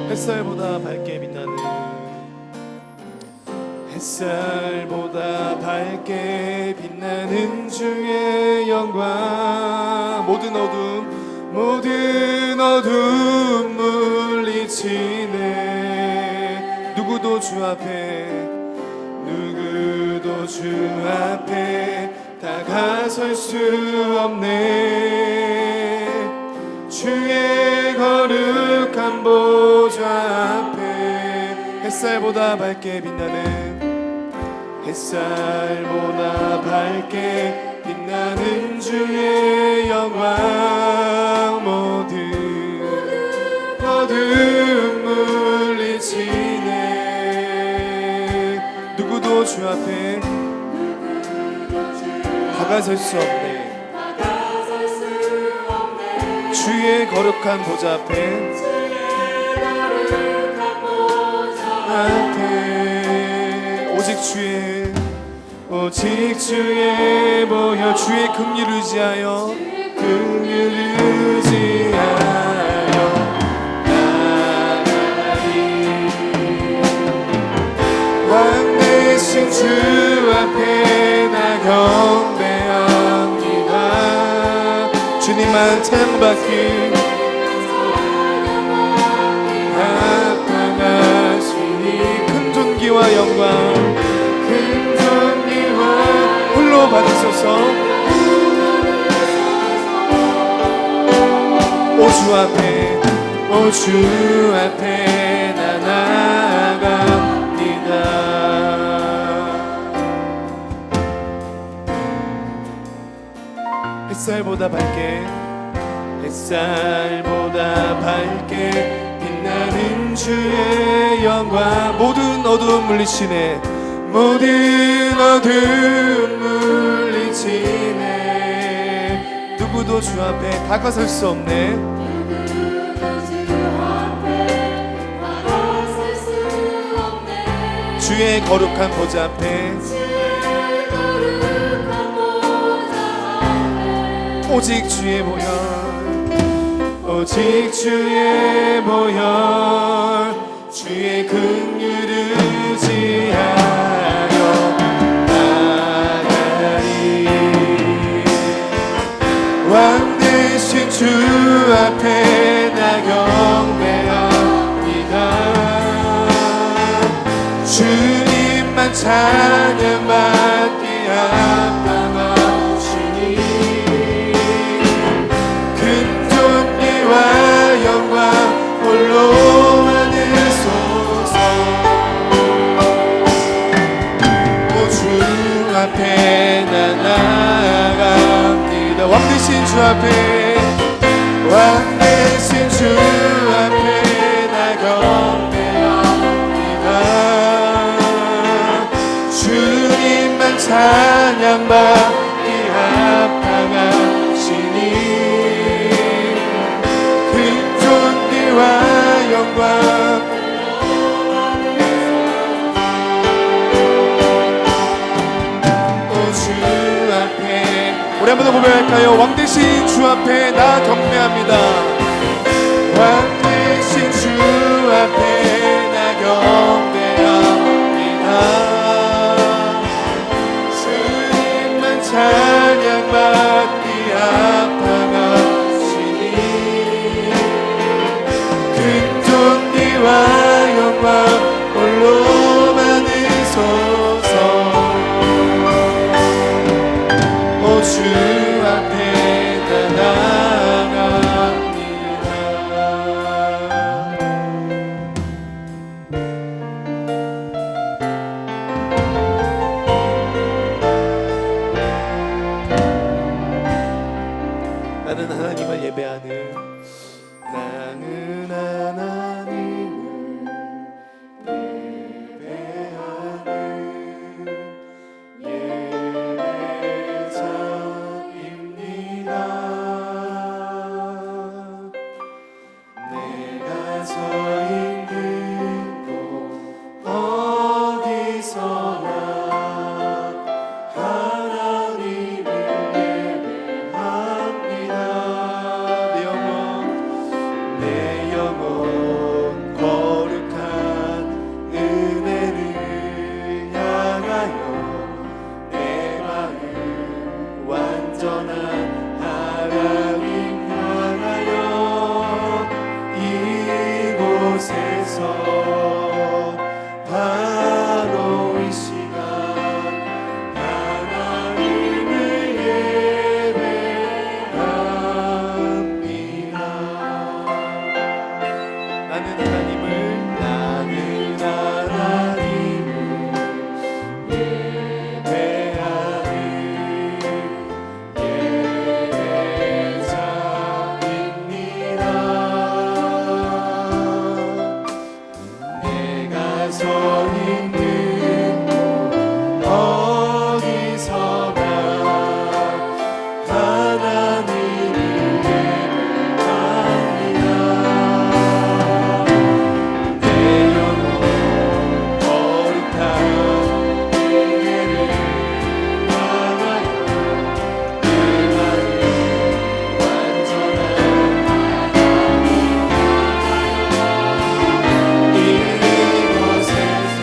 햇살보다 밝게 빛나는 햇살보다 밝게 빛나는 주의 영광 모든 어둠 물리치네 누구도 주 앞에 다가설 수 없네 주의 거룩한 보좌 앞에 햇살보다 밝게 빛나는 주의 영광 모든 어둠 물리치네 누구도 주 앞에 다가설 수 없네 주의 거룩한 보좌 앞에 오직 주의 보혈 주의 긍휼을 의지하여 나가리 왕 대신 주 앞에 나 경배합니다 주님만 찬양받기 합당하시니 큰 존귀와 영광 홀로 받으소서 오 주 앞에 나 나아갑니다 햇살보다 밝게 빛나는 주의 영광 모든 어두움 물리치네 누구도 주 앞에 다가설 수 없네 주의 거룩한 보좌 앞에 오직 주의 보혈 주의 긍휼을 의지하여 나가리 왕 대신 주 앞에 나 경배합니다 주님만 찬양받기 합당하시니 큰 존귀와 영광 홀로 받으소서 오 주 앞에 나 나아갑니다 왕 대신 주 앞에 나 경배합니다 주님만 찬양받기 합당하시니 큰 존귀와 영광 오 주 앞에 우리 한번 더 고백할까요? 왕 대신 주 앞에 나 경배합니다 왕 대신 주 앞에 나 경배합니다 주님만 찬양받기 합당하시니 큰 존귀와 영광 홀로 받으소서 오 주 앞에 나 나아갑니다 나는 하나님을 예배하는 바로 이 시간 하나님을 예배합니다. 나는 하나님을 예배하는 예배자입니다. 내가 서 있는 어디서나 하나님을 예배합니다. 내 영혼 거룩한 은혜를 향하여 내 마음 완전한 이곳에서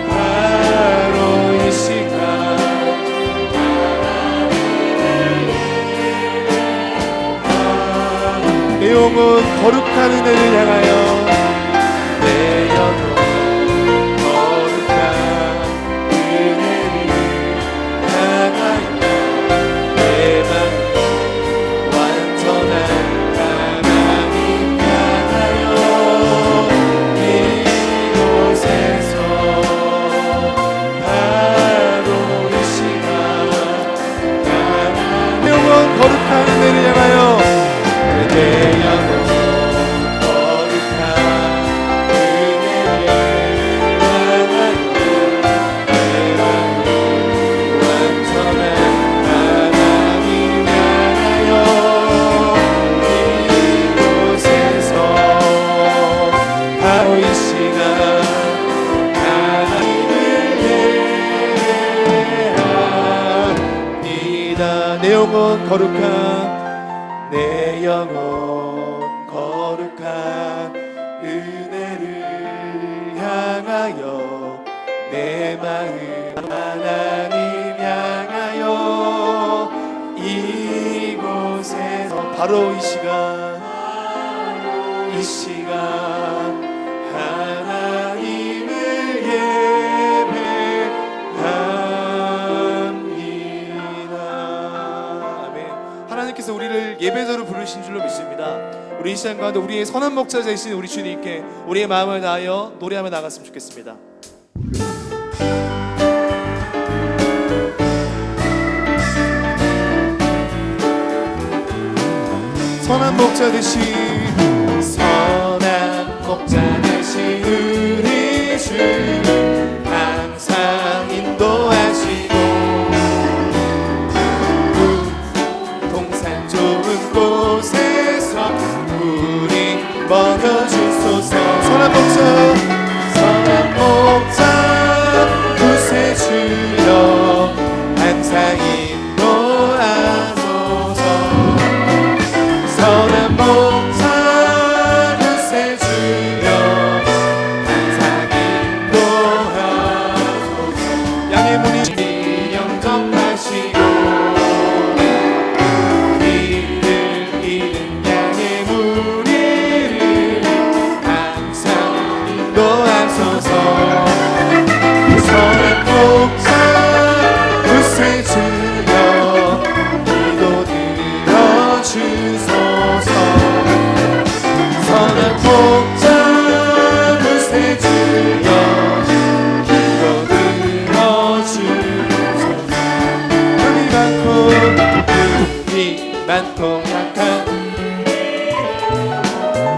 바로 이 시간 내 영혼 거룩한 은혜를 향하여 내 영혼 거룩한 은혜를 향하여 내 마음 완전한 하나님 향하여 이곳에서 바로 이 시간 내 영혼 거룩한 은혜를 향하여 내 영혼 거룩한 은혜를 향하여 내 마음 완전한 하나님 향하여 이곳에서 바로 이 시간 하나님을 예배합니다. 내 영혼 거룩한 내 영혼 거룩한 은혜를 향하여 내 마음 하나님 향하여 이곳에서 바로 이 시간 하나님을 예배합니다. 아멘. 하나님께서 우리를 예배자로 부르신 줄로 믿습니다. 우리 이 시간 가운데 우리의 선한 목자 되신 우리 주님께 우리의 마음을 다하여 노래하며 나갔으면 좋겠습니다. 선한 목자 되신 우리 주 항상 인도하시고 동산 좋은 곳에서 우리 먹여주소서. 선한 목자 구세주여 항상 인도하소서. 선한 목자 구세주여 항상 인도하소서. 양의 문이 영접하시고 길을 잃은 양의 무리를 항상 인도하소서. 선한 목자 구세주여 기도 들어주소서. 선한 목자 구세주여 기도 들어주소서. 흠이 많고 약한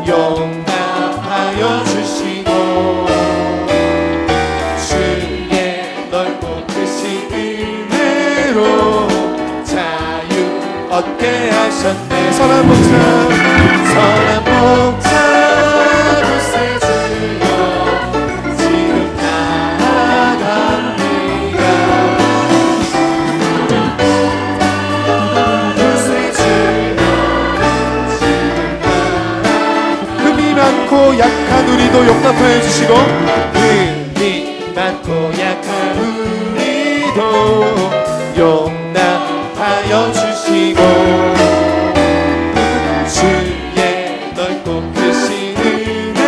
용납하여 주시고 주의 넓고 크신 은혜로 자유 얻게 하셨네. 선한 목자 구세주여 지금 나아갑니다. 구세주여 흠이 많고 약한 우리도 용납하여 주시고 흠이 많고 약한 우리도 용납하여 주시고 주의 넓고 크신 은혜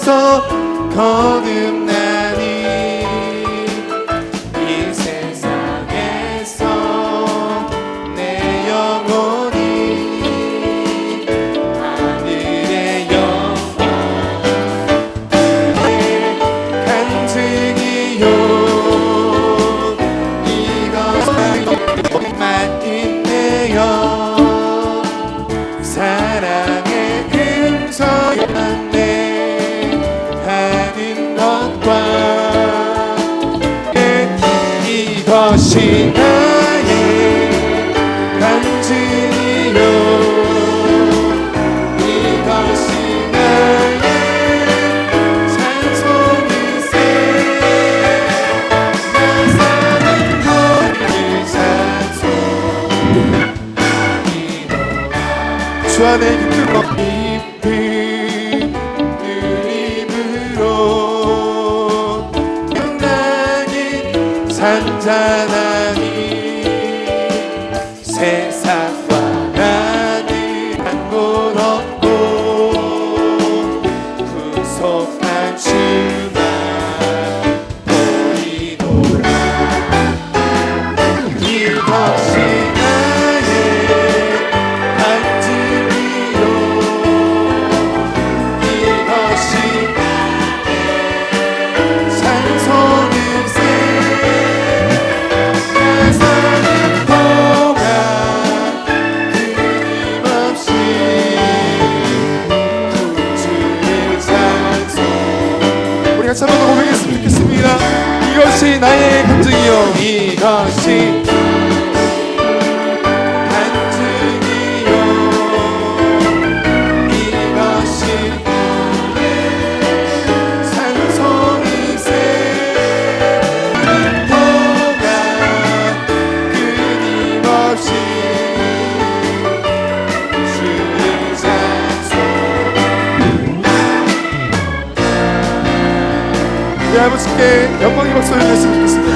주께서 거듭나니 이 세상에서 내 영혼이 하늘의 영광 그의 간증이요 이것만 있네요 사랑의 음성이었네 하는 것과 이것이 나의 간증이요 이것이 나의 찬송일세 나 사는 것을 찬송 주 안에 이끌어 깊은 느림으로 영광이 산자나니 세상과 나는 한 곳 없고 구속한 주만 보이노라 이것이 나의 간증이요 이것이 나의 찬송일세 나 사는 동안 끊임없이 주의 찬송 우리 같이 한번 더 고백했으면 좋겠습니다. 이것이 나의 간증이요 이것이 간증이요 이것이 찬송일세 동안 끊임없이 주의 찬송 우리 아버지께 영광의 박수를 드렸으면 좋겠습니다.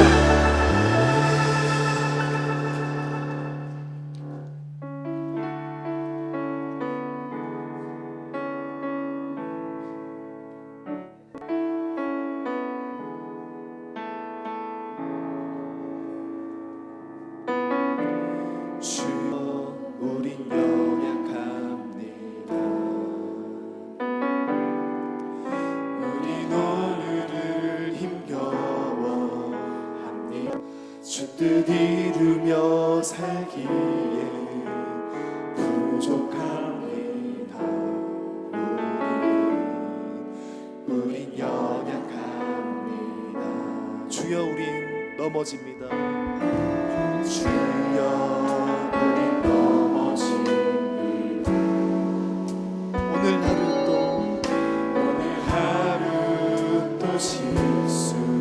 주여 우린 연약합니다 우린 오늘을 힘겨워합니다 주 뜻 이루며 살기에 부족합니다 우린 연약합니다 주여 우린 넘어집니다 주여 우린 넘어집니다 오늘 하루 또 실수합니다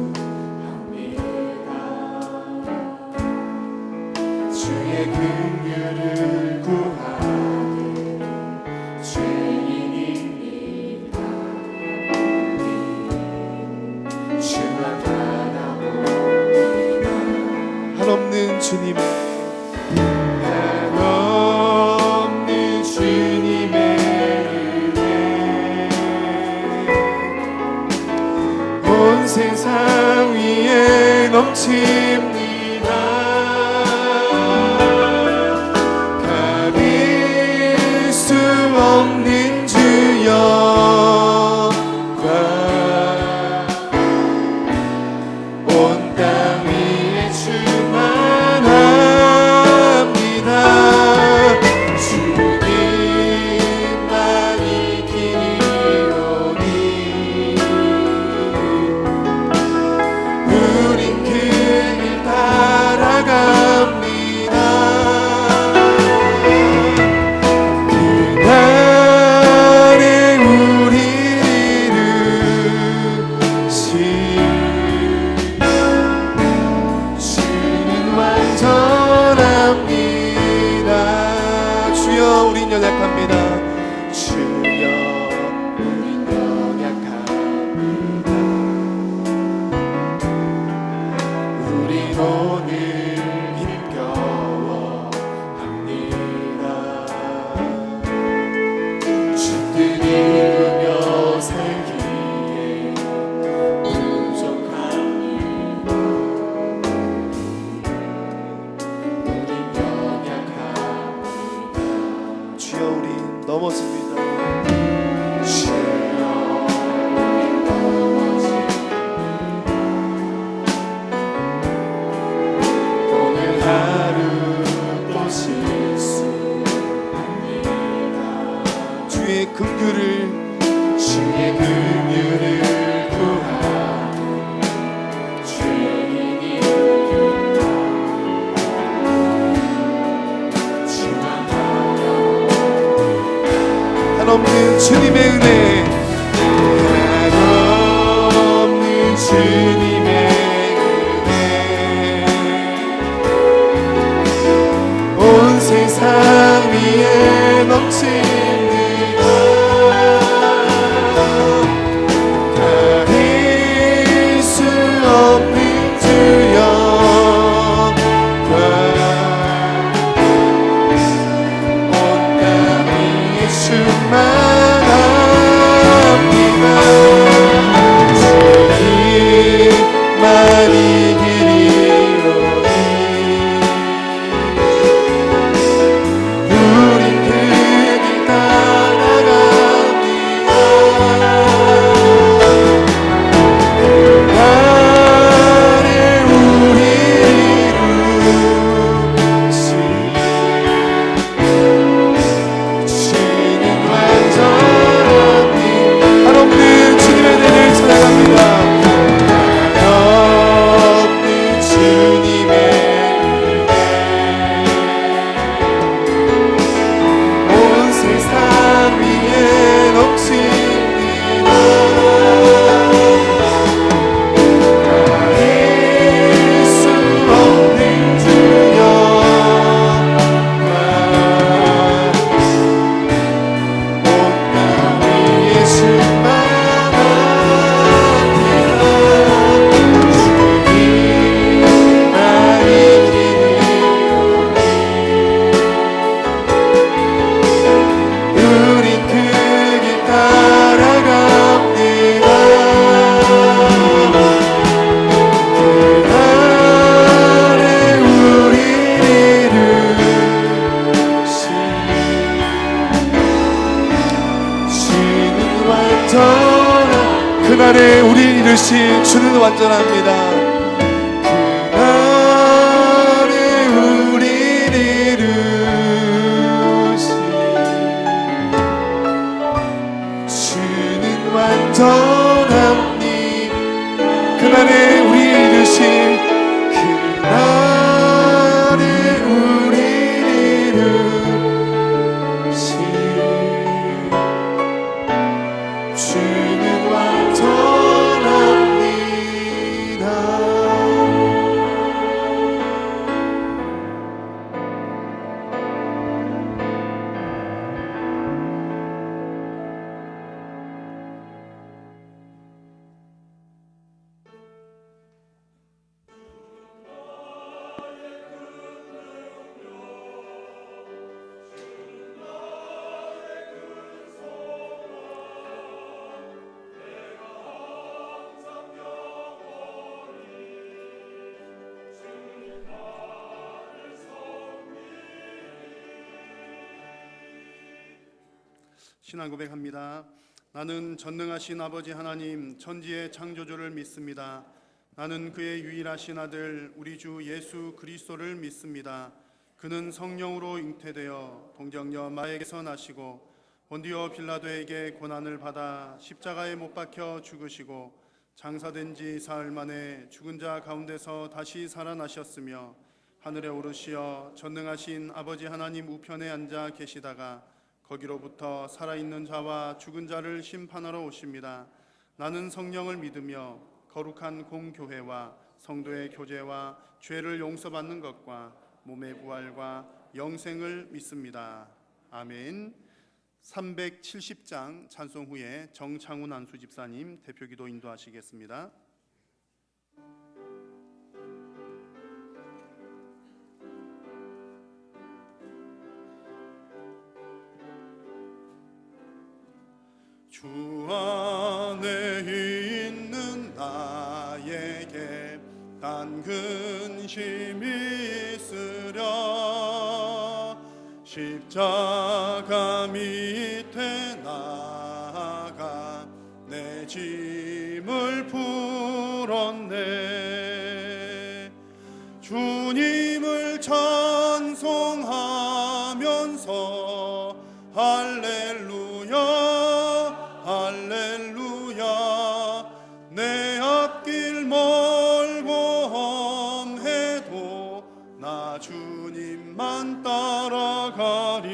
주의 긍휼을 구하는 죄인입니다 주만 바라봅니다 한없는 주님 한없는 주님의 은혜 온 세상 위에 넘칩니다 가릴 수 없는 주여 온 땅 위에 충만합니다 주님만이 길이오니 우린 그 길 따라갑니다 그날에 우리를 이루신 주는 완전합니다 주여 우린 연약합니다 주여 우린 연약합니다 우린 오늘 힘겨워합니다 주 뜻 이루며 살기에 넘었습니다. 오늘 하루 또 실수합니다. 주의 긍휼을 구하는 죄인이 한없는 주님의 은혜, 한없는 주님의 은혜, 온 세상 위에 넘칩니다. 가릴 수 없는 주 영광, 온 땅 위에 충만합니다. 주님만이 길이오니 우린 그 길 따라갑니다. 나를 우리 이루신 주는 완전하니 한없는 주님의 은혜를 찬양합니다. 한없는 주님의 은혜, 온 세상 위에 넘칩니다. 가릴 수 없는 주 영광, 온 땅 위에 충만합니다. 주님만이 길이오니 우린 그 길 따라갑니다. 그날에 우리를 이루신 주는 완전한, 그날에 우리를 이루신 주는 완전합니다. 그날에 우리를 이루신 주는 완전합니다. 그날에 우리를 이루신, 그날에 우리를 이루신 주는 완전합니다. 신앙 고백합니다. 나는 전능하신 아버지 하나님 천지의 창조주를 믿습니다. 나는 그의 유일하신 아들 우리 주 예수 그리스도를 믿습니다. 그는 성령으로 잉태되어 동정녀 마에게서 나시고 본디오 빌라도에게 고난을 받아 십자가에 못 박혀 죽으시고 장사된 지 사흘 만에 죽은 자 가운데서 다시 살아나셨으며 하늘에 오르시어 전능하신 아버지 하나님 우편에 앉아 계시다가 거기로부터 살아있는 자와 죽은 자를 심판하러 오십니다. 나는 성령을 믿으며 거룩한 공교회와 성도의 교제와 죄를 용서받는 것과 몸의 부활과 영생을 믿습니다. 아멘. 370장 찬송 후에 정창훈 안수 집사님 대표기도 인도하시겠습니다. 주 안에 있는 나에게 단 근심이 있으랴 십자가 믿 주님을 찬송하면서 할렐루야 할렐루야 내 앞길 멀고 험해도 나 주님만 따라가리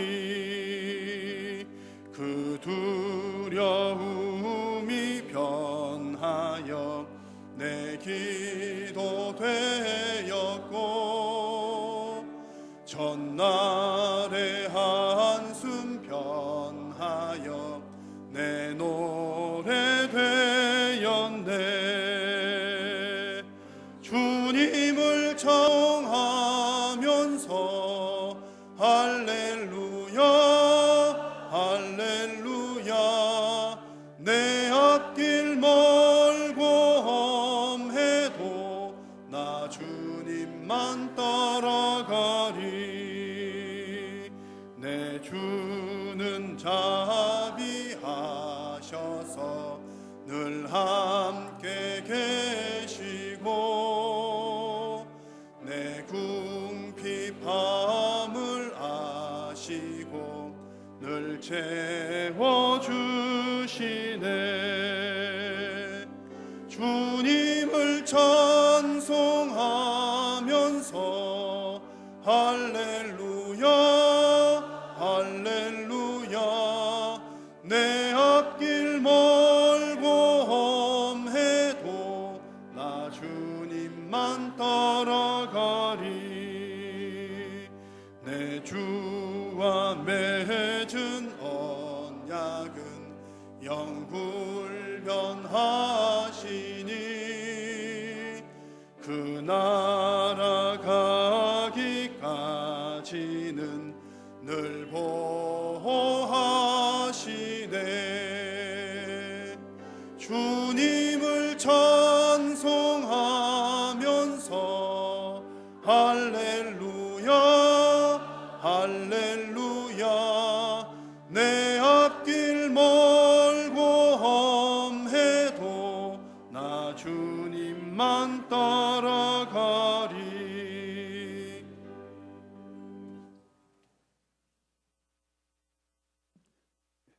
그 두려움이 변하여 내 기도 되었고 전날의 한숨 변하여 내 노래 되었네 주님을 찬송하면서 할렐루야 할렐루야 내 앞길 멀고 험해도 나 주님만 따라가리 내 주는 자비하셔서 늘 함께 계시고 내 궁핍함을 아시고 늘 채워주시네 주님을 찬송하면서 할렐루야 할렐루야 내 앞길 멀고 험해도 나 주님만 따라가리 내 주와 맺은 언약은 영불변하시니 그 나라 가기까지는 늘 보호하시네 주님을 찬송하면서 할렐루야 할렐루야 내 앞길 멀고 험해도 나 주님만 따라가리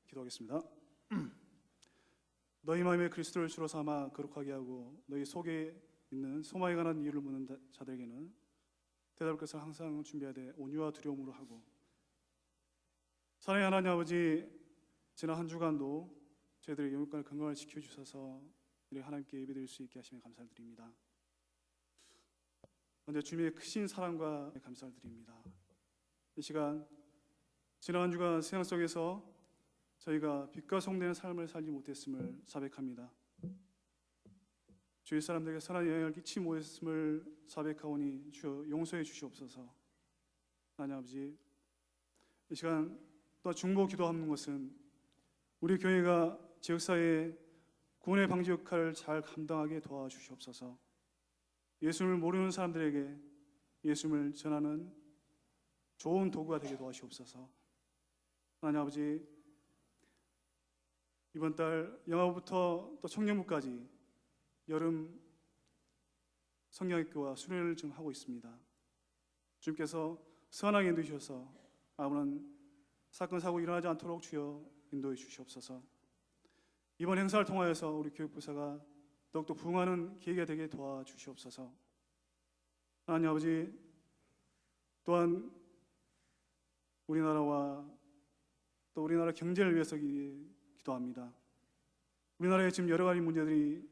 기도하겠습니다. 너희 마음에 그리스도를 주로 삼아 거룩하게 하고 너희 속에 있는 소망에 관한 이유를 묻는 자들에게는 대답할 것을 항상 준비하되 온유와 두려움으로 하고 사랑의 하나님 아버지 지난 한 주간도 저희들의 영육간을 건강을 지켜주셔서 이렇게 하나님께 예배드릴 수 있게 하시며 감사를 드립니다. 먼저 주님의 크신 사랑과 감사를 드립니다. 이 시간 지난 한 주간 세상 속에서 저희가 빛과 송되는 삶을 살지 못했음을 자백합니다. 주위 사람들에게 선한 영향을 끼치 못했음을 자백하오니 주여 용서해 주시옵소서. 하나님 아버지 이 시간 또 중보 기도하는 것은 우리 교회가 지역사회의 구원의 방지 역할을 잘 감당하게 도와주시옵소서. 예수를 모르는 사람들에게 예수를 전하는 좋은 도구가 되게 도와주시옵소서. 하나님 아버지 이번 달 영아부터 또 청년부까지 여름 성경학교와 수련을 지금 하고 있습니다. 주님께서 선하게 인도해 주셔서 아무런 사건 사고 일어나지 않도록 주여 인도해 주시옵소서. 이번 행사를 통하여서 우리 교육부사가 더욱더 부흥하는 계기가 되게 도와주시옵소서. 하나님 아버지 또한 우리나라와 또 우리나라 경제를 위해서 기도합니다. 우리나라에 지금 여러 가지 문제들이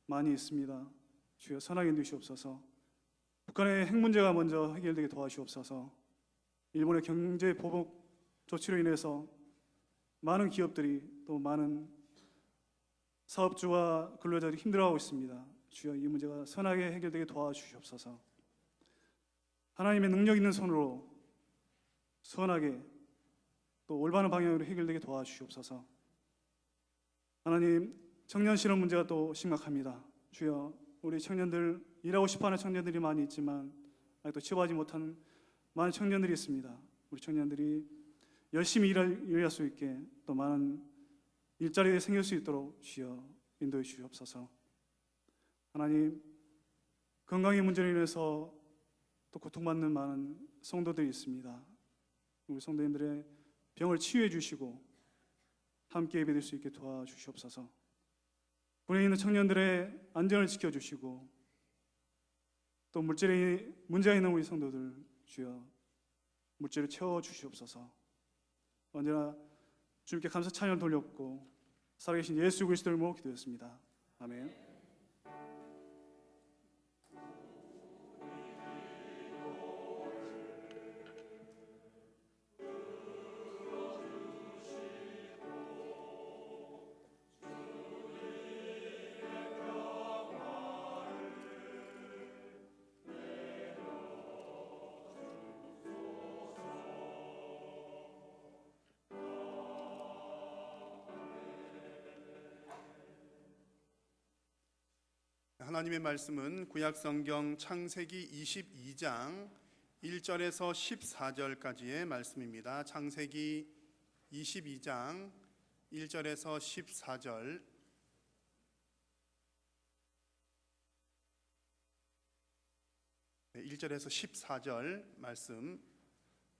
많이 있습니다. 주여 선하게 인도시옵소서. 북한의 핵 문제가 먼저 해결되게 도와주시옵소서. 일본의 경제 보복 조치로 인해서 많은 기업들이 또 많은 사업주와 근로자들이 힘들어하고 있습니다. 주여 이 문제가 선하게 해결되게 도와주시옵소서. 하나님의 능력 있는 손으로 선하게 또 올바른 방향으로 해결되게 도와주시옵소서. 하나님 청년 실업 문제가 또 심각합니다. 주여 우리 청년들 일하고 싶어하는 청년들이 많이 있지만 아직도 취업하지 못하는 많은 청년들이 있습니다. 우리 청년들이 열심히 일할 수 있게 또 많은 일자리가 생길 수 있도록 주여 인도해 주시옵소서. 하나님 건강의 문제로 인해서 또 고통받는 많은 성도들이 있습니다. 우리 성도님들의 병을 치유해 주시고 함께 예배될 수 있게 도와주시옵소서. 군에 있는 청년들의 안전을 지켜주시고 또 물질에 문제가 있는 우리 성도들 주여 물질을 채워주시옵소서. 언제나 주님께 감사 찬양 돌렸고 살아계신 예수 그리스도를 모아 기도했습니다. 아멘. 하나님의 말씀은 구약성경 창세기 22장 1절에서 14절까지의 말씀입니다. 창세기 22장 1절에서 14절. 네, 1절에서 14절 말씀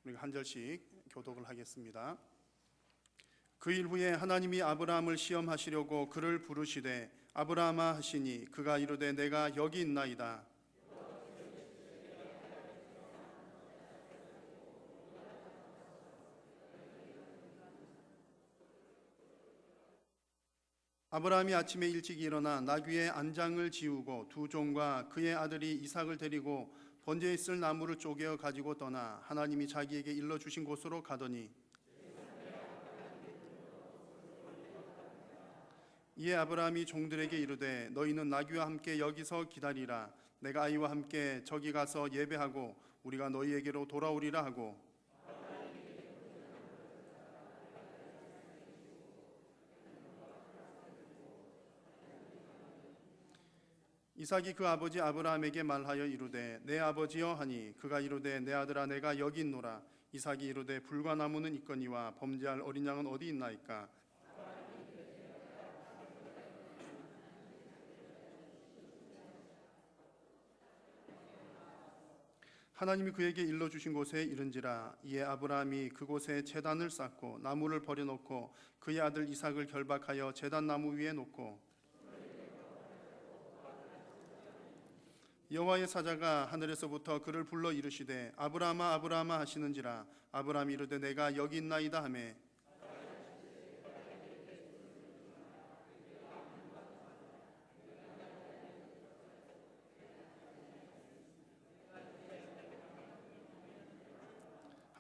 우리가 한 절씩 교독을 하겠습니다. 그 일 후에 하나님이 아브라함을 시험하시려고 그를 부르시되 아브라함아 하시니 그가 이르되 내가 여기 있나이다. 아브라함이 아침에 일찍 일어나 나귀의 안장을 지우고 두 종과 그의 아들이 이삭을 데리고 번제에 있을 나무를 쪼개어 가지고 떠나 하나님이 자기에게 일러 주신 곳으로 가더니 이에 아브라함이 종들에게 이르되 너희는 나귀와 함께 여기서 기다리라. 내가 아이와 함께 저기 가서 예배하고 우리가 너희에게로 돌아오리라 하고 이삭이 그 아버지 아브라함에게 말하여 이르되 내 아버지여 하니 그가 이르되 내 아들아 내가 여기 있노라. 이삭이 이르되 불과 나무는 있거니와 범죄할 어린 양은 어디 있나이까. 하나님이 그에게 일러주신 곳에 이른지라. 이에 아브라함이 그곳에 제단을 쌓고 나무를 버려놓고 그의 아들 이삭을 결박하여 제단 나무 위에 놓고 여호와의 사자가 하늘에서부터 그를 불러 이르시되 아브라함아 아브라함아 하시는지라. 아브라함이 이르되 내가 여기 있나이다 하매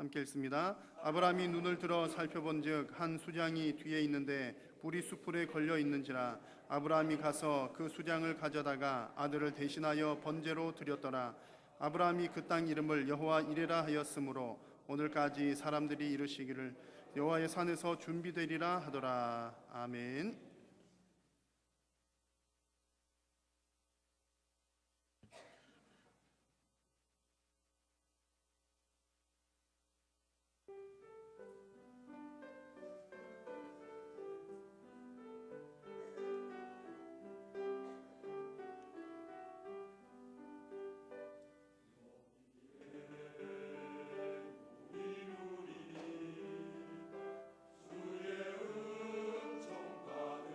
함께 읽습니다. 아브라함이 눈을 들어 살펴본즉 한 수장이 뒤에 있는데 불이 숯불에 걸려 있는지라. 아브라함이 가서 그 수장을 가져다가 아들을 대신하여 번제로 드렸더라. 아브라함이 그 땅 이름을 여호와 이레라 하였으므로 오늘까지 사람들이 이르시기를 여호와의 산에서 준비되리라 하더라. 아멘. 주의 은총 받아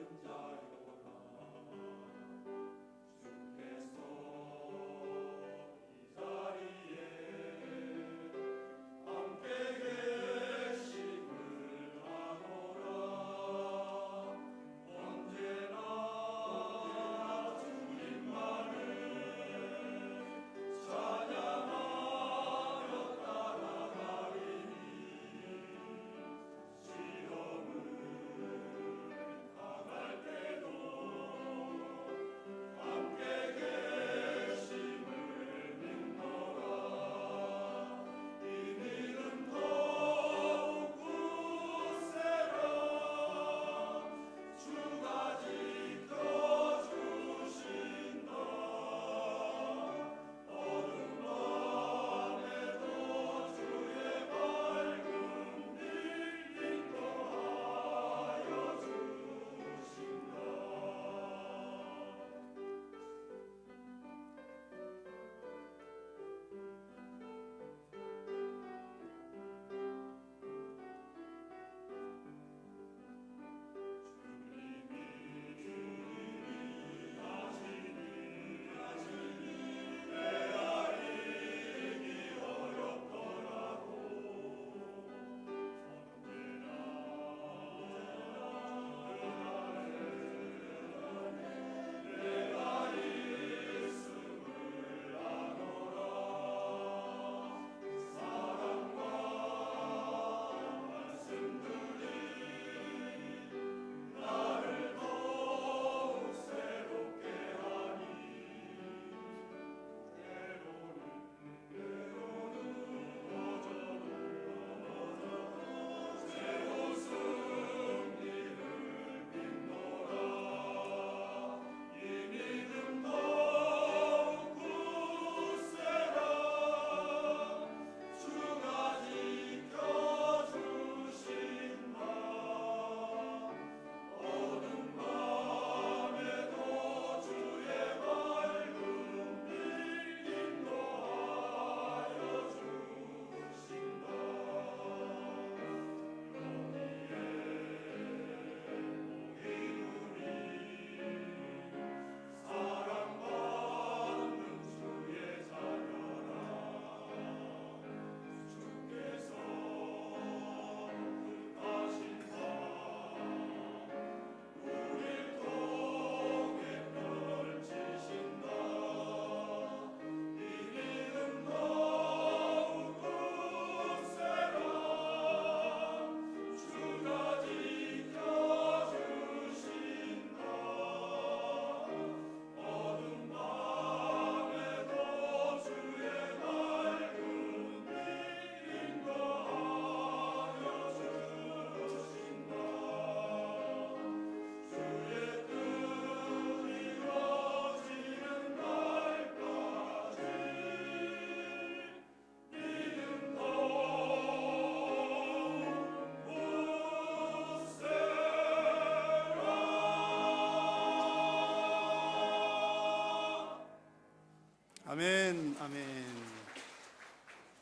아멘, 아멘.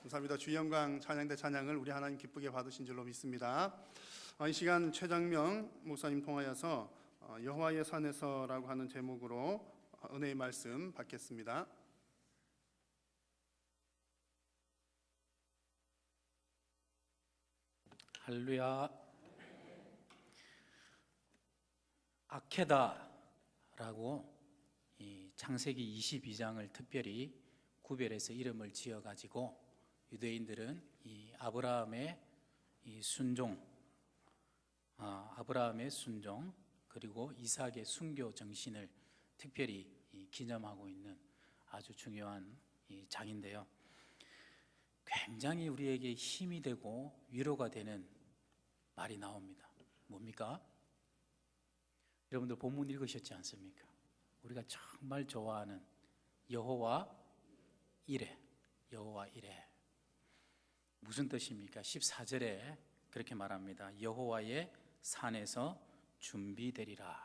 감사합니다. 주 영광 찬양대 찬양을 우리 하나님 기쁘게 받으신 줄로 믿습니다. 이 시간 최장명 목사님 통하여서 여호와의 산에서라고 하는 제목으로 은혜의 말씀 받겠습니다. 할렐루야. 아케다라고 이 창세기 22장을 특별히 구별해서 이름을 지어 가지고 유대인들은 이 아브라함의 이 순종, 아브라함의 순종 그리고 이삭의 순교 정신을 특별히 기념하고 있는 아주 중요한 이 장인데요. 굉장히 우리에게 힘이 되고 위로가 되는 말이 나옵니다. 뭡니까? 여러분들 본문 읽으셨지 않습니까? 우리가 정말 좋아하는 여호와 이레, 여호와 이레. 무슨 뜻입니까? 14절에 그렇게 말합니다. 여호와의 산에서 준비되리라.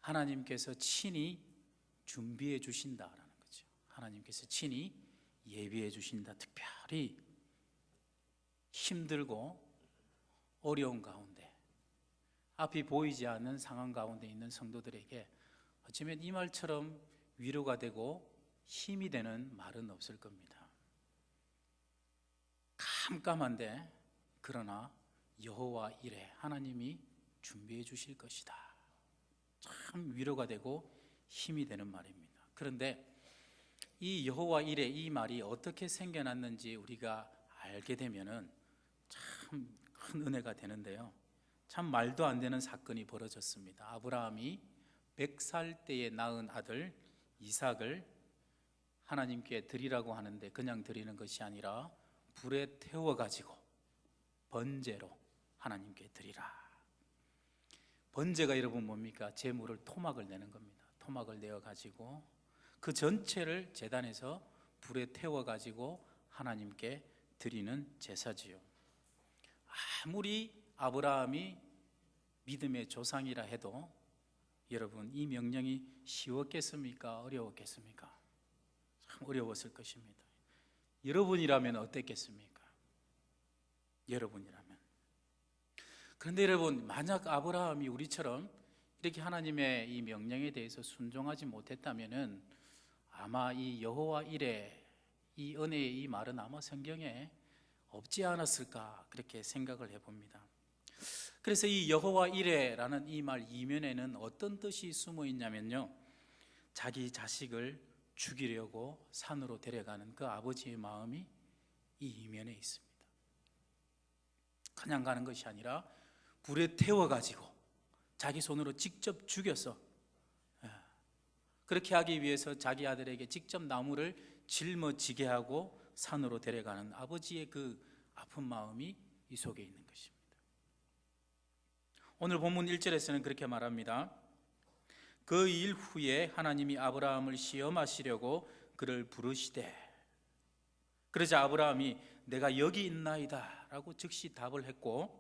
하나님께서 친히 준비해 주신다라는 거죠. 하나님께서 친히 예비해 주신다. 특별히 힘들고 어려운 가운데, 앞이 보이지 않는 상황 가운데 있는 성도들에게 어쩌면 이 말처럼 위로가 되고 힘이 되는 말은 없을 겁니다. 깜깜한데 그러나 여호와 이레, 하나님이 준비해 주실 것이다. 참 위로가 되고 힘이 되는 말입니다. 그런데 이 여호와 이레, 이 말이 어떻게 생겨났는지 우리가 알게 되면은 참 큰 은혜가 되는데요. 참 말도 안 되는 사건이 벌어졌습니다. 아브라함이 100살 때에 낳은 아들 이삭을 하나님께 드리라고 하는데 그냥 드리는 것이 아니라 불에 태워 가지고 번제로 하나님께 드리라. 번제가 여러분 뭡니까? 제물을 토막을 내는 겁니다. 토막을 내어 가지고 그 전체를 제단에서 불에 태워 가지고 하나님께 드리는 제사지요. 아무리 아브라함이 믿음의 조상이라 해도 여러분 이 명령이 쉬웠겠습니까? 어려웠겠습니까? 참 어려웠을 것입니다. 여러분이라면 어땠겠습니까? 여러분이라면. 그런데 여러분, 만약 아브라함이 우리처럼 이렇게 하나님의 이 명령에 대해서 순종하지 못했다면은 아마 이 여호와 이레, 이 은혜의 이 말은 아마 성경에 없지 않았을까 그렇게 생각을 해봅니다. 그래서 이 여호와 이레라는 이 말 이면에는 어떤 뜻이 숨어 있냐면요, 자기 자식을 죽이려고 산으로 데려가는 그 아버지의 마음이 이 이면에 있습니다. 그냥 가는 것이 아니라 불에 태워가지고 자기 손으로 직접 죽여서 그렇게 하기 위해서 자기 아들에게 직접 나무를 짊어지게 하고 산으로 데려가는 아버지의 그 아픈 마음이 이 속에 있는 것입니다. 오늘 본문 1절에서는 그렇게 말합니다. 그 일 후에 하나님이 아브라함을 시험하시려고 그를 부르시되, 그러자 아브라함이 내가 여기 있나이다 라고 즉시 답을 했고,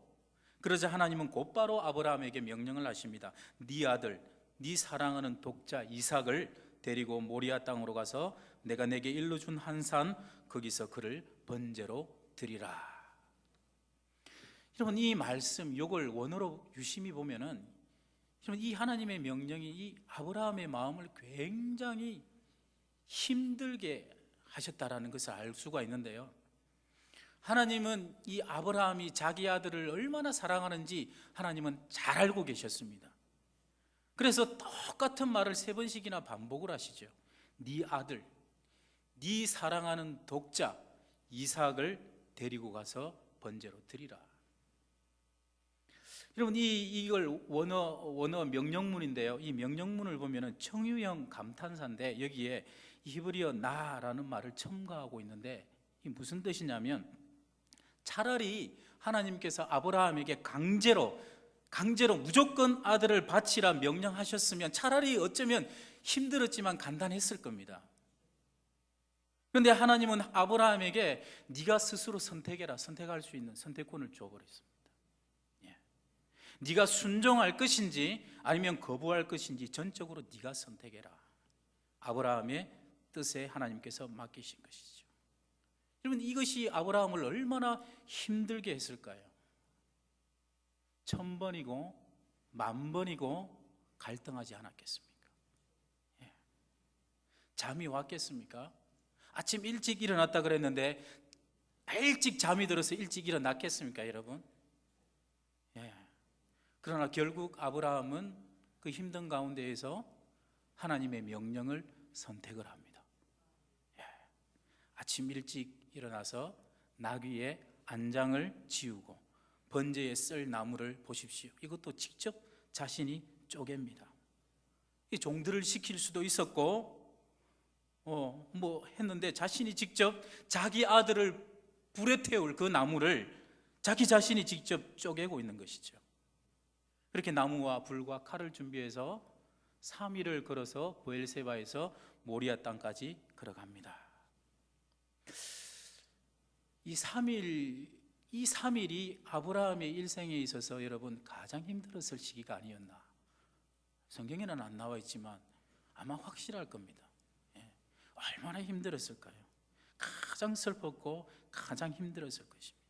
그러자 하나님은 곧바로 아브라함에게 명령을 하십니다. 네 아들, 네 사랑하는 독자 이삭을 데리고 모리아 땅으로 가서 내가 내게 일러준 한 산 거기서 그를 번제로 드리라. 여러분, 이 말씀 이걸 원어로 유심히 보면은 여러분, 이 하나님의 명령이 이 아브라함의 마음을 굉장히 힘들게 하셨다라는 것을 알 수가 있는데요, 하나님은 이 아브라함이 자기 아들을 얼마나 사랑하는지 하나님은 잘 알고 계셨습니다. 그래서 똑같은 말을 3번씩이나 반복을 하시죠. 네 아들, 네 사랑하는 독자 이삭을 데리고 가서 번제로 드리라. 여러분, 이걸 원어 명령문인데요, 이 명령문을 보면은 청유형 감탄사인데 여기에 히브리어 나라는 말을 첨가하고 있는데 이 무슨 뜻이냐면, 차라리 하나님께서 아브라함에게 강제로 무조건 아들을 바치라 명령하셨으면 차라리 어쩌면 힘들었지만 간단했을 겁니다. 그런데 하나님은 아브라함에게 네가 스스로 선택해라, 선택할 수 있는 선택권을 줘버렸습니다. 네가 순종할 것인지 아니면 거부할 것인지 전적으로 네가 선택해라. 아브라함의 뜻에 하나님께서 맡기신 것이죠. 여러분, 이것이 아브라함을 얼마나 힘들게 했을까요? 1000번이고 10,000번이고 갈등하지 않았겠습니까? 예. 잠이 왔겠습니까? 아침 일찍 일어났다 그랬는데 일찍 잠이 들어서 일찍 일어났겠습니까, 여러분? 예. 그러나 결국 아브라함은 그 힘든 가운데에서 하나님의 명령을 선택을 합니다. 예. 아침 일찍 일어나서 나귀의 안장을 지우고 번제에 쓸 나무를 보십시오. 이것도 직접 자신이 쪼갭니다. 이 종들을 시킬 수도 있었고 뭐 했는데 자신이 직접 자기 아들을 불에 태울 그 나무를 자기 자신이 직접 쪼개고 있는 것이죠. 그렇게 나무와 불과 칼을 준비해서 3일을 걸어서 브엘세바에서 모리아 땅까지 걸어갑니다. 이 3일이 아브라함의 일생에 있어서 여러분 가장 힘들었을 시기가 아니었나. 성경에는 안 나와 있지만 아마 확실할 겁니다. 예. 얼마나 힘들었을까요? 가장 슬펐고 가장 힘들었을 것입니다.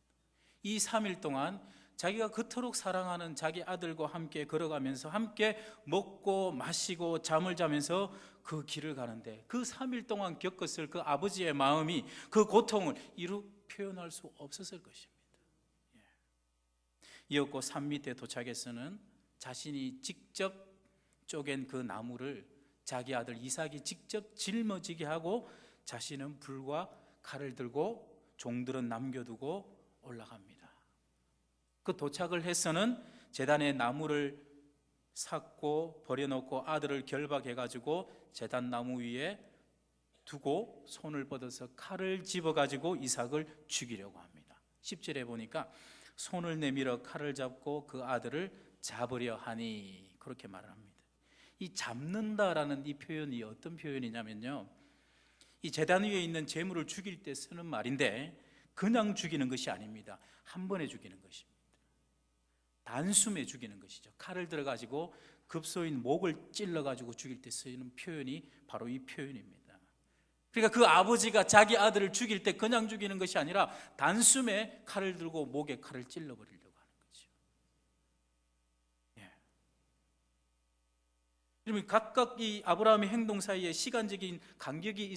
이 3일 동안 자기가 그토록 사랑하는 자기 아들과 함께 걸어가면서 함께 먹고 마시고 잠을 자면서 그 길을 가는데 그 3일 동안 겪었을 그 아버지의 마음이 그 고통을 이루 표현할 수 없었을 것입니다. 이었고 산 밑에 도착해서는 자신이 직접 쪼갠 그 나무를 자기 아들 이삭이 직접 짊어지게 하고 자신은 불과 칼을 들고 종들은 남겨두고 올라갑니다. 그 도착을 해서는 제단에 나무를 삭고 버려놓고 아들을 결박해가지고 제단 나무 위에 두고 손을 뻗어서 칼을 집어가지고 이삭을 죽이려고 합니다. 10절에 보니까 손을 내밀어 칼을 잡고 그 아들을 잡으려 하니 그렇게 말을 합니다. 이 잡는다라는 이 표현이 어떤 표현이냐면요, 이 제단 위에 있는 제물을 죽일 때 쓰는 말인데 그냥 죽이는 것이 아닙니다. 한 번에 죽이는 것입니다. 단숨에 죽이는 것이죠. 칼을 들어가지고 급소인 목을 찔러가지고 죽일 때 쓰이는 표현이 바로 이 표현입니다. 그러니까 그 아버지가 자기 아들을 죽일 때 그냥 죽이는 것이 아니라 단숨에 칼을 들고 목에 칼을 찔러버리려고 하는 거죠. 예. 그러면 각각 이 아브라함의 행동 사이에 시간적인 간격이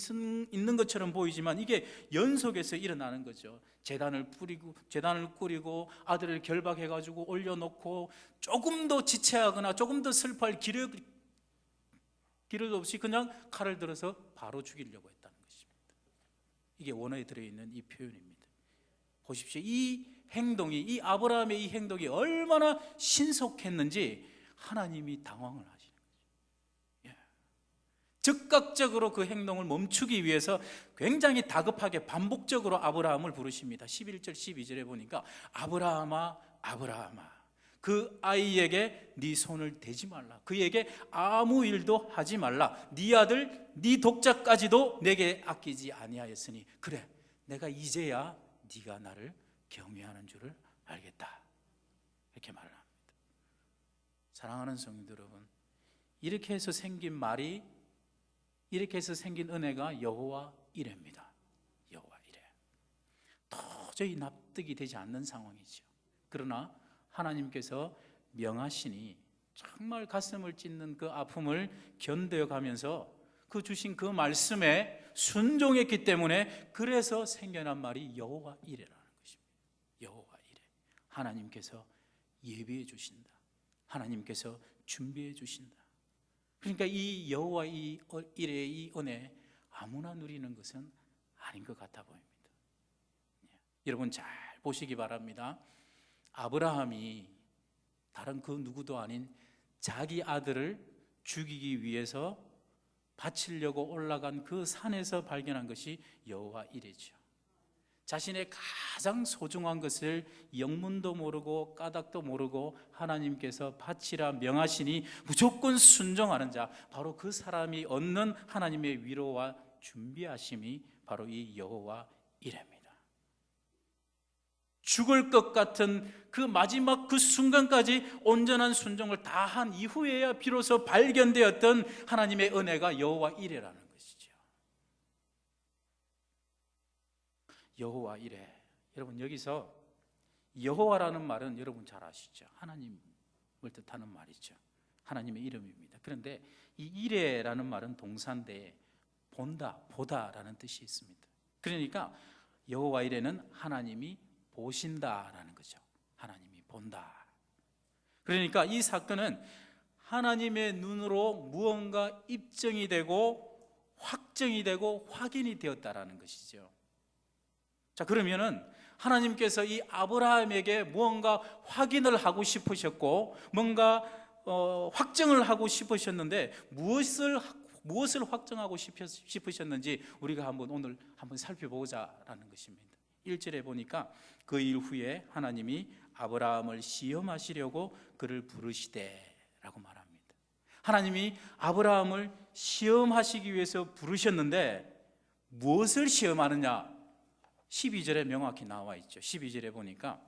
있는 것처럼 보이지만 이게 연속해서 일어나는 거죠. 제단을 꾸리고 아들을 결박해가지고 올려놓고 조금 더 지체하거나 조금 더 슬퍼할 기력도 없이 그냥 칼을 들어서 바로 죽이려고 했다는 것입니다. 이게 원어에 들어있는 이 표현입니다. 보십시오. 이 아브라함의 이 행동이 얼마나 신속했는지 하나님이 당황을 하시는 거죠. 예. 즉각적으로 그 행동을 멈추기 위해서 굉장히 다급하게 반복적으로 아브라함을 부르십니다. 11절 12절에 보니까 아브라함아 아브라함아 그 아이에게 네 손을 대지 말라. 그에게 아무 일도 하지 말라. 네 아들 네 독자까지도 내게 아끼지 아니하였으니 그래 내가 이제야 네가 나를 경외하는 줄을 알겠다. 이렇게 말을 합니다. 사랑하는 성도 여러분, 이렇게 해서 생긴 말이, 이렇게 해서 생긴 은혜가 여호와 이레입니다. 여호와 이레. 도저히 납득이 되지 않는 상황이죠. 그러나 하나님께서 명하시니 정말 가슴을 찢는 그 아픔을 견뎌가면서 그 주신 그 말씀에 순종했기 때문에 그래서 생겨난 말이 여호와 이레라는 것입니다. 여호와 이레. 하나님께서 예비해 주신다. 하나님께서 준비해 주신다. 그러니까 이 여호와 이레의 이 은혜 아무나 누리는 것은 아닌 것 같아 보입니다. 여러분 잘 보시기 바랍니다. 아브라함이 다른 그 누구도 아닌 자기 아들을 죽이기 위해서 바치려고 올라간 그 산에서 발견한 것이 여호와 이레죠. 자신의 가장 소중한 것을 영문도 모르고 까닭도 모르고 하나님께서 바치라 명하시니 무조건 순종하는 자, 바로 그 사람이 얻는 하나님의 위로와 준비하심이 바로 이 여호와 이레입니다. 죽을 것 같은 그 마지막 그 순간까지 온전한 순종을 다한 이후에야 비로소 발견되었던 하나님의 은혜가 여호와 이레라는 것이죠. 여호와 이레. 여러분 여기서 여호와라는 말은 여러분 잘 아시죠? 하나님을 뜻하는 말이죠. 하나님의 이름입니다. 그런데 이 이레라는 말은 동사인데 본다, 보다라는 뜻이 있습니다. 그러니까 여호와 이레는 하나님이 보신다라는 거죠. 하나님이 본다. 그러니까 이 사건은 하나님의 눈으로 무언가 입증이 되고 확정이 되고 확인이 되었다라는 것이죠. 자, 그러면은 하나님께서 이 아브라함에게 무언가 확인을 하고 싶으셨고 뭔가 확정을 하고 싶으셨는데 무엇을 확정하고 싶으셨는지 우리가 오늘 한번 살펴보자라는 것입니다. 1절에 보니까 그 일 후에 하나님이 아브라함을 시험하시려고 그를 부르시되라고 말합니다. 하나님이 아브라함을 시험하시기 위해서 부르셨는데 무엇을 시험하느냐? 12절에 명확히 나와 있죠. 12절에 보니까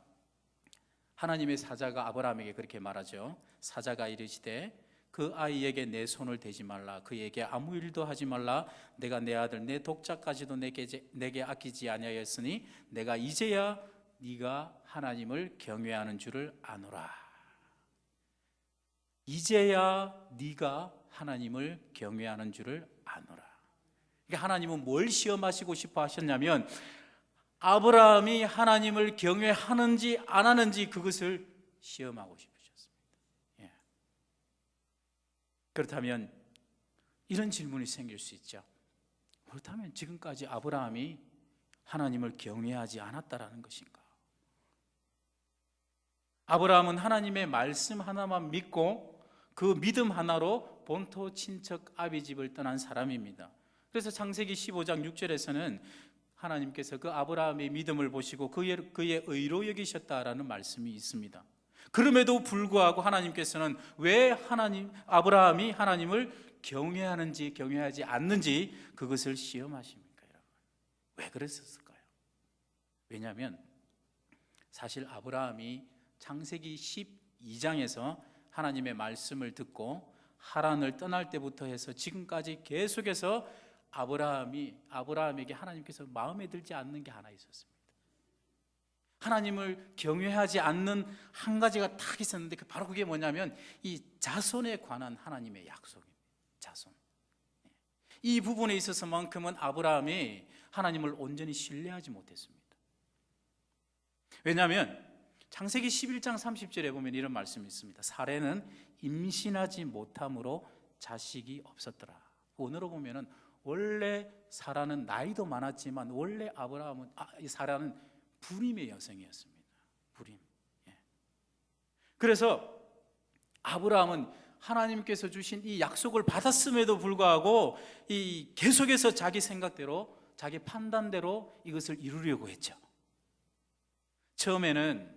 하나님의 사자가 아브라함에게 그렇게 말하죠. 사자가 이르시되 그 아이에게 내 손을 대지 말라. 그에게 아무 일도 하지 말라. 내가 내 아들 내 독자까지도 내게 아끼지 아니하였으니 내가 이제야 네가 하나님을 경외하는 줄을 아노라. 이제야 네가 하나님을 경외하는 줄을 아노라. 그러니까 하나님은 뭘 시험하시고 싶어 하셨냐면 아브라함이 하나님을 경외하는지 안 하는지 그것을 시험하고 싶으셨습니다. 예. 그렇다면 이런 질문이 생길 수 있죠. 그렇다면 지금까지 아브라함이 하나님을 경외하지 않았다라는 것인가? 아브라함은 하나님의 말씀 하나만 믿고 그 믿음 하나로 본토 친척 아비집을 떠난 사람입니다. 그래서 창세기 15장 6절에서는 하나님께서 그 아브라함의 믿음을 보시고 그의 의로 여기셨다라는 말씀이 있습니다. 그럼에도 불구하고 하나님께서는 왜 아브라함이 하나님을 경외하는지 경외하지 않는지 그것을 시험하십니까, 여러분? 왜 그랬을까요? 왜냐하면 사실 아브라함이 창세기 12장에서 하나님의 말씀을 듣고 하란을 떠날 때부터 해서 지금까지 계속해서 아브라함에게 하나님께서 마음에 들지 않는 게 하나 있었습니다. 하나님을 경외하지 않는 한 가지가 딱 있었는데 바로 그게 뭐냐면 이 자손에 관한 하나님의 약속입니다. 자손. 이 부분에 있어서만큼은 아브라함이 하나님을 온전히 신뢰하지 못했습니다. 왜냐하면 창세기 11장 30절에 보면 이런 말씀이 있습니다. 사레는 임신하지 못함으로 자식이 없었더라. 오늘로 보면은 원래 사라는 나이도 많았지만 원래 사라는 불임의 여성이었습니다. 불임. 예. 그래서 아브라함은 하나님께서 주신 이 약속을 받았음에도 불구하고 이 계속해서 자기 생각대로 자기 판단대로 이것을 이루려고 했죠. 처음에는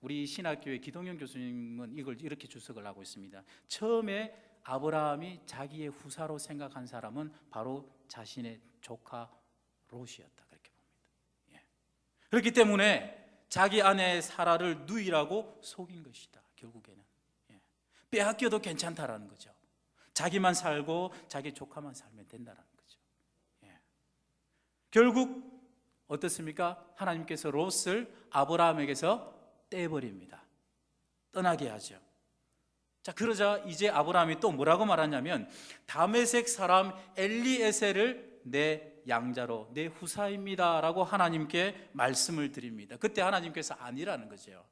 우리 신학교의 기동영 교수님은 이걸 이렇게 주석을 하고 있습니다. 처음에 아브라함이 자기의 후사로 생각한 사람은 바로 자신의 조카 롯이었다, 그렇게 봅니다. 예. 그렇기 때문에 자기 아내 사라를 누이라고 속인 것이다. 결국에는 빼앗겨도 괜찮다라는 거죠. 자기만 살고 자기 조카만 살면 된다는 거죠. 예. 결국 어떻습니까? 하나님께서 롯을 아브라함에게서 떼버립니다. 떠나게 하죠. 자, 그러자 이제 아브라함이 또 뭐라고 말하냐면 다메섹 사람 엘리에셀을 내 양자로 내 후사입니다 라고 하나님께 말씀을 드립니다. 그때 하나님께서 아니라는 거죠.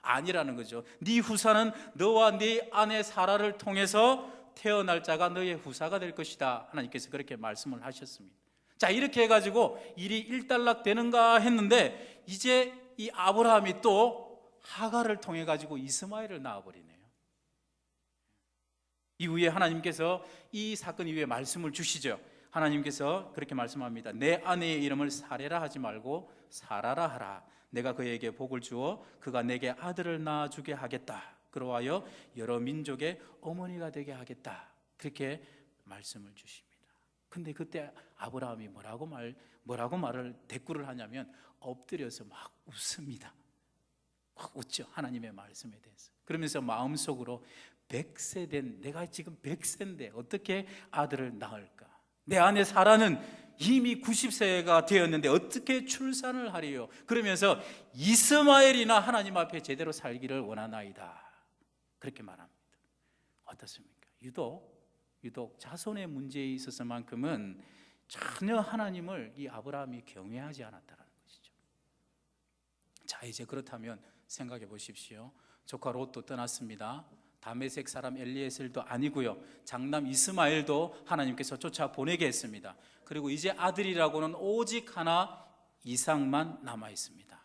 아니라는 거죠. 네 후사는 너와 네 아내 사라를 통해서 태어날 자가 너의 후사가 될 것이다. 하나님께서 그렇게 말씀을 하셨습니다. 자, 이렇게 해가지고 일이 일단락 되는가 했는데 이제 이 아브라함이 또 하갈을 통해 가지고 이스마엘을 낳아버리네요. 이후에 하나님께서 이 사건 이후에 말씀을 주시죠. 하나님께서 그렇게 말씀합니다. 내 아내의 이름을 사레라 하지 말고 사라라 하라. 내가 그에게 복을 주어 그가 내게 아들을 낳아주게 하겠다. 그러하여 여러 민족의 어머니가 되게 하겠다. 그렇게 말씀을 주십니다. 근데 그때 아브라함이 뭐라고 말을 대꾸를 하냐면 엎드려서 막 웃습니다. 막 웃죠. 하나님의 말씀에 대해서. 그러면서 마음속으로 100세 된 내가 지금 100세인데 어떻게 아들을 낳을까? 내 아내 사라는 이미 90세가 되었는데 어떻게 출산을 하리요? 그러면서 이스마엘이나 하나님 앞에 제대로 살기를 원하나이다. 그렇게 말합니다. 어떻습니까? 유독 자손의 문제에 있어서만큼은 전혀 하나님을 이 아브라함이 경외하지 않았다는 것이죠. 자, 이제 그렇다면 생각해 보십시오. 조카 롯도 떠났습니다. 다메섹 사람 엘리에셀도 아니고요, 장남 이스마엘도 하나님께서 쫓아 보내게 했습니다. 그리고 이제 아들이라고는 오직 하나 이삭만 남아 있습니다.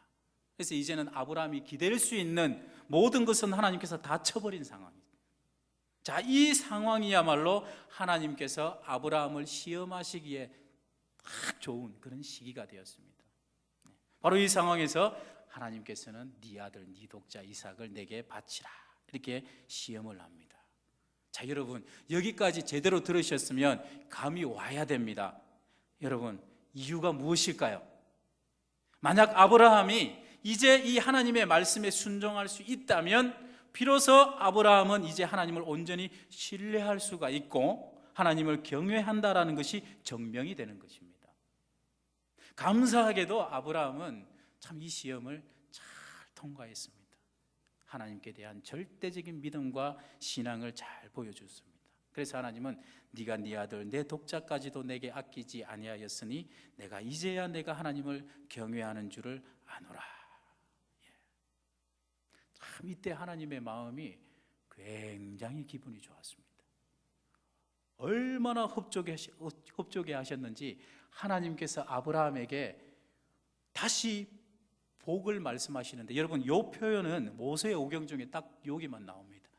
그래서 이제는 아브라함이 기댈 수 있는 모든 것은 하나님께서 다 쳐버린 상황입니다. 자, 이 상황이야말로 하나님께서 아브라함을 시험하시기에 딱 좋은 그런 시기가 되었습니다. 바로 이 상황에서 하나님께서는 네 아들, 네 독자 이삭을 내게 바치라, 이렇게 시험을 합니다. 자, 여러분, 여기까지 제대로 들으셨으면 감이 와야 됩니다. 여러분, 이유가 무엇일까요? 만약 아브라함이 이제 이 하나님의 말씀에 순종할 수 있다면 비로소 아브라함은 이제 하나님을 온전히 신뢰할 수가 있고 하나님을 경외한다라는 것이 증명이 되는 것입니다. 감사하게도 아브라함은 참 이 시험을 잘 통과했습니다. 하나님께 대한 절대적인 믿음과 신앙을 잘 보여줬습니다. 그래서 하나님은 네가 네 아들 내 독자까지도 내게 아끼지 아니하였으니 내가 이제야 내가 하나님을 경외하는 줄을 아노라. 참 이때 하나님의 마음이 굉장히 기분이 좋았습니다. 얼마나 흡족해 하셨는지 하나님께서 아브라함에게 다시 복을 말씀하시는데, 여러분, 이 표현은 모세의 오경 중에 딱 여기만 나옵니다.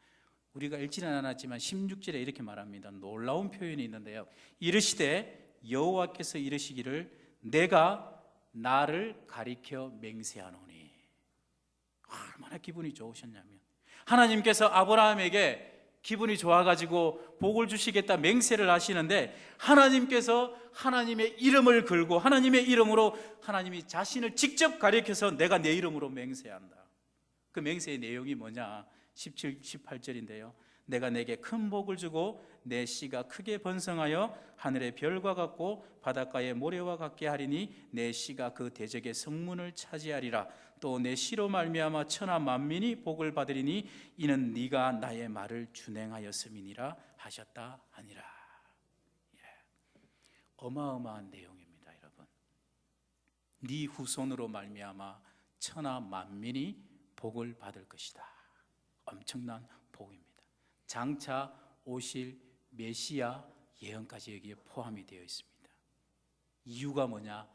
우리가 읽지는 않았지만 16절에 이렇게 말합니다. 놀라운 표현이 있는데요, 이르시되 여호와께서 이르시기를 내가 나를 가리켜 맹세하노니. 얼마나 기분이 좋으셨냐면 하나님께서 아브라함에게 기분이 좋아가지고 복을 주시겠다 맹세를 하시는데, 하나님께서 하나님의 이름을 걸고 하나님의 이름으로 하나님이 자신을 직접 가리켜서 내가 내 이름으로 맹세한다. 그 맹세의 내용이 뭐냐? 17, 18절인데요 내가 내게 큰 복을 주고 내 씨가 크게 번성하여 하늘의 별과 같고 바닷가의 모래와 같게 하리니 내 씨가 그 대적의 성문을 차지하리라. 또 내 씨로 말미암아 천하 만민이 복을 받으리니 이는 네가 나의 말을 준행하였음이니라 하셨다 하니라. 어마어마한 내용입니다. 여러분, 네 후손으로 말미암아 천하 만민이 복을 받을 것이다. 엄청난 복입니다. 장차 오실 메시아 예언까지 여기에 포함이 되어 있습니다. 이유가 뭐냐?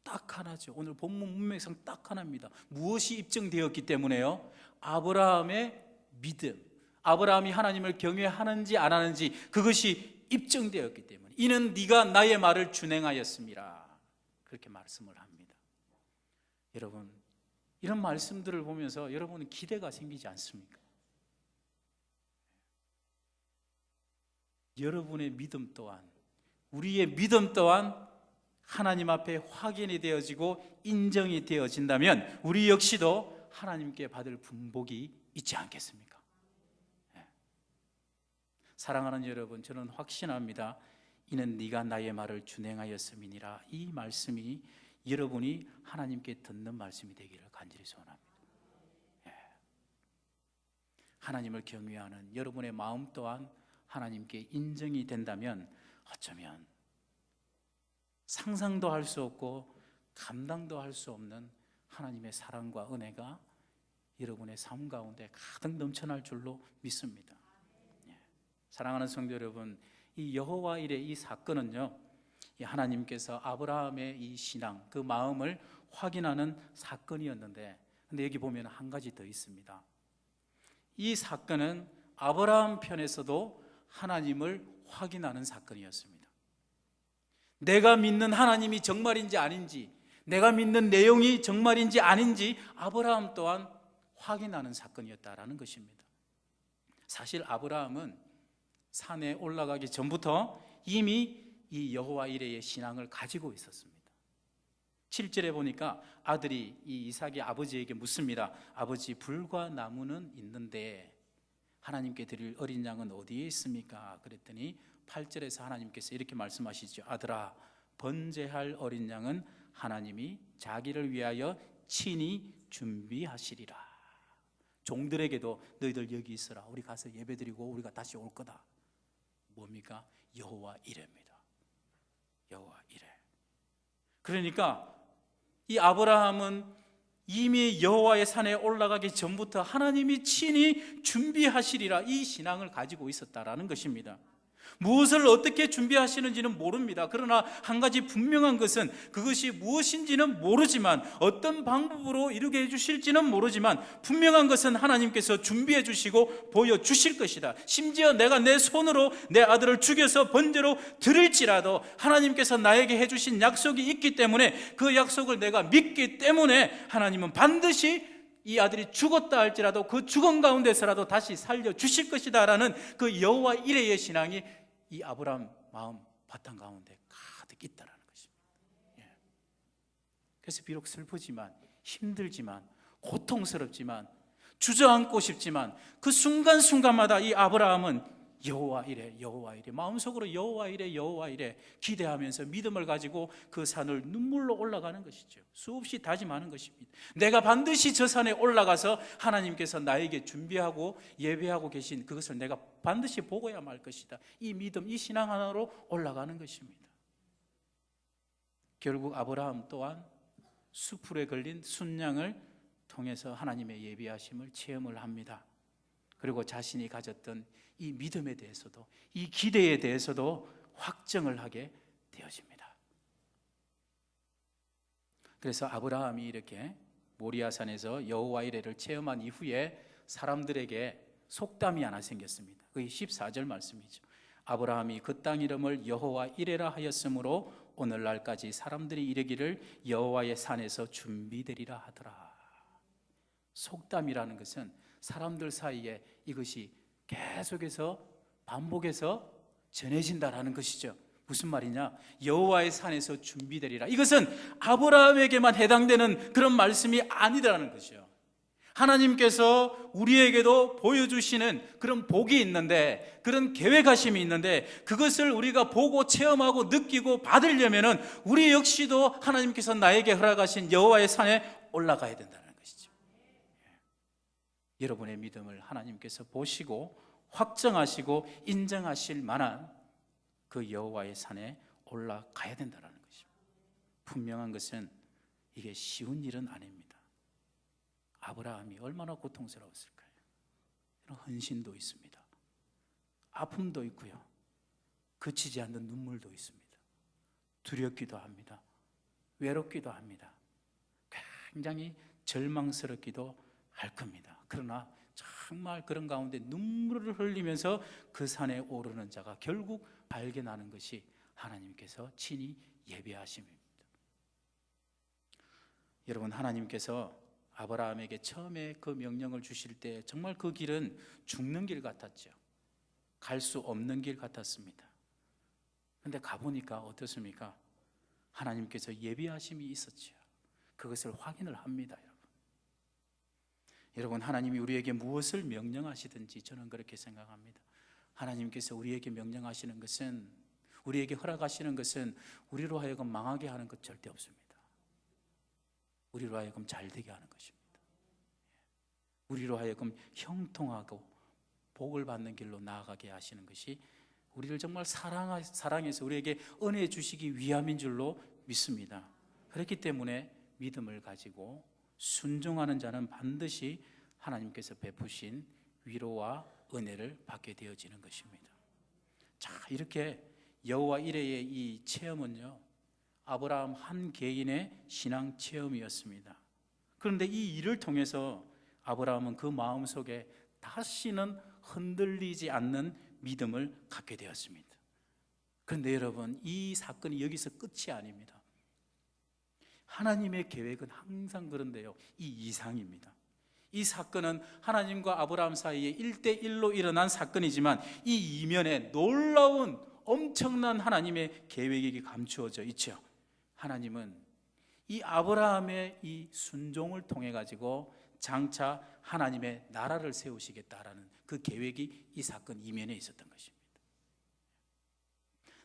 딱 하나죠. 오늘 본문 문맥상 딱 하나입니다. 무엇이 입증되었기 때문에요? 아브라함의 믿음, 아브라함이 하나님을 경외하는지 안 하는지 그것이 입증되었기 때문에 이는 네가 나의 말을 준행하였음이라, 그렇게 말씀을 합니다. 여러분, 이런 말씀들을 보면서 여러분은 기대가 생기지 않습니까? 여러분의 믿음 또한, 우리의 믿음 또한 하나님 앞에 확인이 되어지고 인정이 되어진다면 우리 역시도 하나님께 받을 분복이 있지 않겠습니까? 사랑하는 여러분, 저는 확신합니다. 이는 네가 나의 말을 준행하였음이니라. 이 말씀이 여러분이 하나님께 듣는 말씀이 되기를 간절히 소원합니다. 하나님을 경외하는 여러분의 마음 또한 하나님께 인정이 된다면 어쩌면 상상도 할 수 없고 감당도 할 수 없는 하나님의 사랑과 은혜가 여러분의 삶 가운데 가득 넘쳐날 줄로 믿습니다. 사랑하는 성도 여러분, 이 여호와 일의 이 사건은요, 하나님께서 아브라함의 이 신앙, 그 마음을 확인하는 사건이었는데, 근데 여기 보면 한 가지 더 있습니다. 이 사건은 아브라함 편에서도 하나님을 확인하는 사건이었습니다. 내가 믿는 하나님이 정말인지 아닌지, 내가 믿는 내용이 정말인지 아닌지 아브라함 또한 확인하는 사건이었다라는 것입니다. 사실 아브라함은 산에 올라가기 전부터 이미 이 여호와 이레의 신앙을 가지고 있었습니다. 7절에 보니까 아들이 이 이삭의 아버지에게 묻습니다. 아버지, 불과 나무는 있는데 하나님께 드릴 어린 양은 어디에 있습니까? 그랬더니 8절에서 하나님께서 이렇게 말씀하시죠. 아들아, 번제할 어린 양은 하나님이 자기를 위하여 친히 준비하시리라. 종들에게도 너희들 여기 있어라, 우리 가서 예배드리고 우리가 다시 올 거다. 뭡니까? 여호와 이레입니다. 여호와 이레. 그러니까 이 아브라함은 이미 여호와의 산에 올라가기 전부터 하나님이 친히 준비하시리라, 이 신앙을 가지고 있었다라는 것입니다. 무엇을 어떻게 준비하시는지는 모릅니다. 그러나 한 가지 분명한 것은 그것이 무엇인지는 모르지만, 어떤 방법으로 이루게 해주실지는 모르지만, 분명한 것은 하나님께서 준비해 주시고 보여주실 것이다. 심지어 내가 내 손으로 내 아들을 죽여서 번제로 드릴지라도 하나님께서 나에게 해주신 약속이 있기 때문에, 그 약속을 내가 믿기 때문에 하나님은 반드시 이 아들이 죽었다 할지라도 그 죽음 가운데서라도 다시 살려주실 것이다 라는 그 여호와 이레의 신앙이 이 아브라함 마음 바탕 가운데 가득 있다는 것입니다. 그래서 비록 슬프지만, 힘들지만, 고통스럽지만, 주저앉고 싶지만, 그 순간순간마다 이 아브라함은 여호와 이레, 여호와 이레, 마음속으로 여호와 이레, 여호와 이레 기대하면서 믿음을 가지고 그 산을 눈물로 올라가는 것이죠. 수없이 다짐하는 것입니다. 내가 반드시 저 산에 올라가서 하나님께서 나에게 준비하고 예배하고 계신 그것을 내가 반드시 보고야 말 것이다. 이 믿음, 이 신앙 하나로 올라가는 것입니다. 결국 아브라함 또한 수풀에 걸린 순양을 통해서 하나님의 예비하심을 체험을 합니다. 그리고 자신이 가졌던 이 믿음에 대해서도, 이 기대에 대해서도 확정을 하게 되어집니다. 그래서 아브라함이 이렇게 모리아산에서 여호와 이레를 체험한 이후에 사람들에게 속담이 하나 생겼습니다. 그게 14절 말씀이죠. 아브라함이 그 땅 이름을 여호와 이레라 하였으므로 오늘날까지 사람들이 이르기를 여호와의 산에서 준비되리라 하더라. 속담이라는 것은 사람들 사이에 이것이 계속해서 반복해서 전해진다라는 것이죠. 무슨 말이냐? 여호와의 산에서 준비되리라. 이것은 아브라함에게만 해당되는 그런 말씀이 아니라는 것이죠. 하나님께서 우리에게도 보여주시는 그런 복이 있는데, 그런 계획하심이 있는데, 그것을 우리가 보고 체험하고 느끼고 받으려면은 우리 역시도 하나님께서 나에게 허락하신 여호와의 산에 올라가야 된다는 것이죠. 여러분의 믿음을 하나님께서 보시고 확정하시고 인정하실 만한 그 여호와의 산에 올라가야 된다는 것입니다. 분명한 것은 이게 쉬운 일은 아닙니다. 아브라함이 얼마나 고통스러웠을까요? 헌신도 있습니다. 아픔도 있고요. 그치지 않는 눈물도 있습니다. 두렵기도 합니다. 외롭기도 합니다. 굉장히 절망스럽기도 할 겁니다. 그러나 정말 그런 가운데 눈물을 흘리면서 그 산에 오르는 자가 결국 발견하는 것이 하나님께서 친히 예비하심입니다. 여러분, 하나님께서 아브라함에게 처음에 그 명령을 주실 때 정말 그 길은 죽는 길 같았죠. 갈 수 없는 길 같았습니다. 그런데 가보니까 어떻습니까? 하나님께서 예비하심이 있었죠. 그것을 확인을 합니다. 여러분, 하나님이 우리에게 무엇을 명령하시든지 저는 그렇게 생각합니다. 하나님께서 우리에게 명령하시는 것은, 우리에게 허락하시는 것은 우리로 하여금 망하게 하는 것 절대 없습니다. 우리로 하여금 잘되게 하는 것입니다. 우리로 하여금 형통하고 복을 받는 길로 나아가게 하시는 것이 우리를 정말 사랑해서 우리에게 은혜 주시기 위함인 줄로 믿습니다. 그렇기 때문에 믿음을 가지고 순종하는 자는 반드시 하나님께서 베푸신 위로와 은혜를 받게 되어지는 것입니다. 자, 이렇게 여호와 이레의 이 체험은요, 아브라함 한 개인의 신앙 체험이었습니다. 그런데 이 일을 통해서 아브라함은 그 마음속에 다시는 흔들리지 않는 믿음을 갖게 되었습니다. 그런데 여러분, 이 사건이 여기서 끝이 아닙니다. 하나님의 계획은 항상 그런데요, 이 이상입니다. 이 사건은 하나님과 아브라함 사이에 1대1로 일어난 사건이지만 이 이면에 놀라운 엄청난 하나님의 계획이 감추어져 있죠. 하나님은 이 아브라함의 이 순종을 통해 가지고 장차 하나님의 나라를 세우시겠다라는 그 계획이 이 사건 이면에 있었던 것입니다.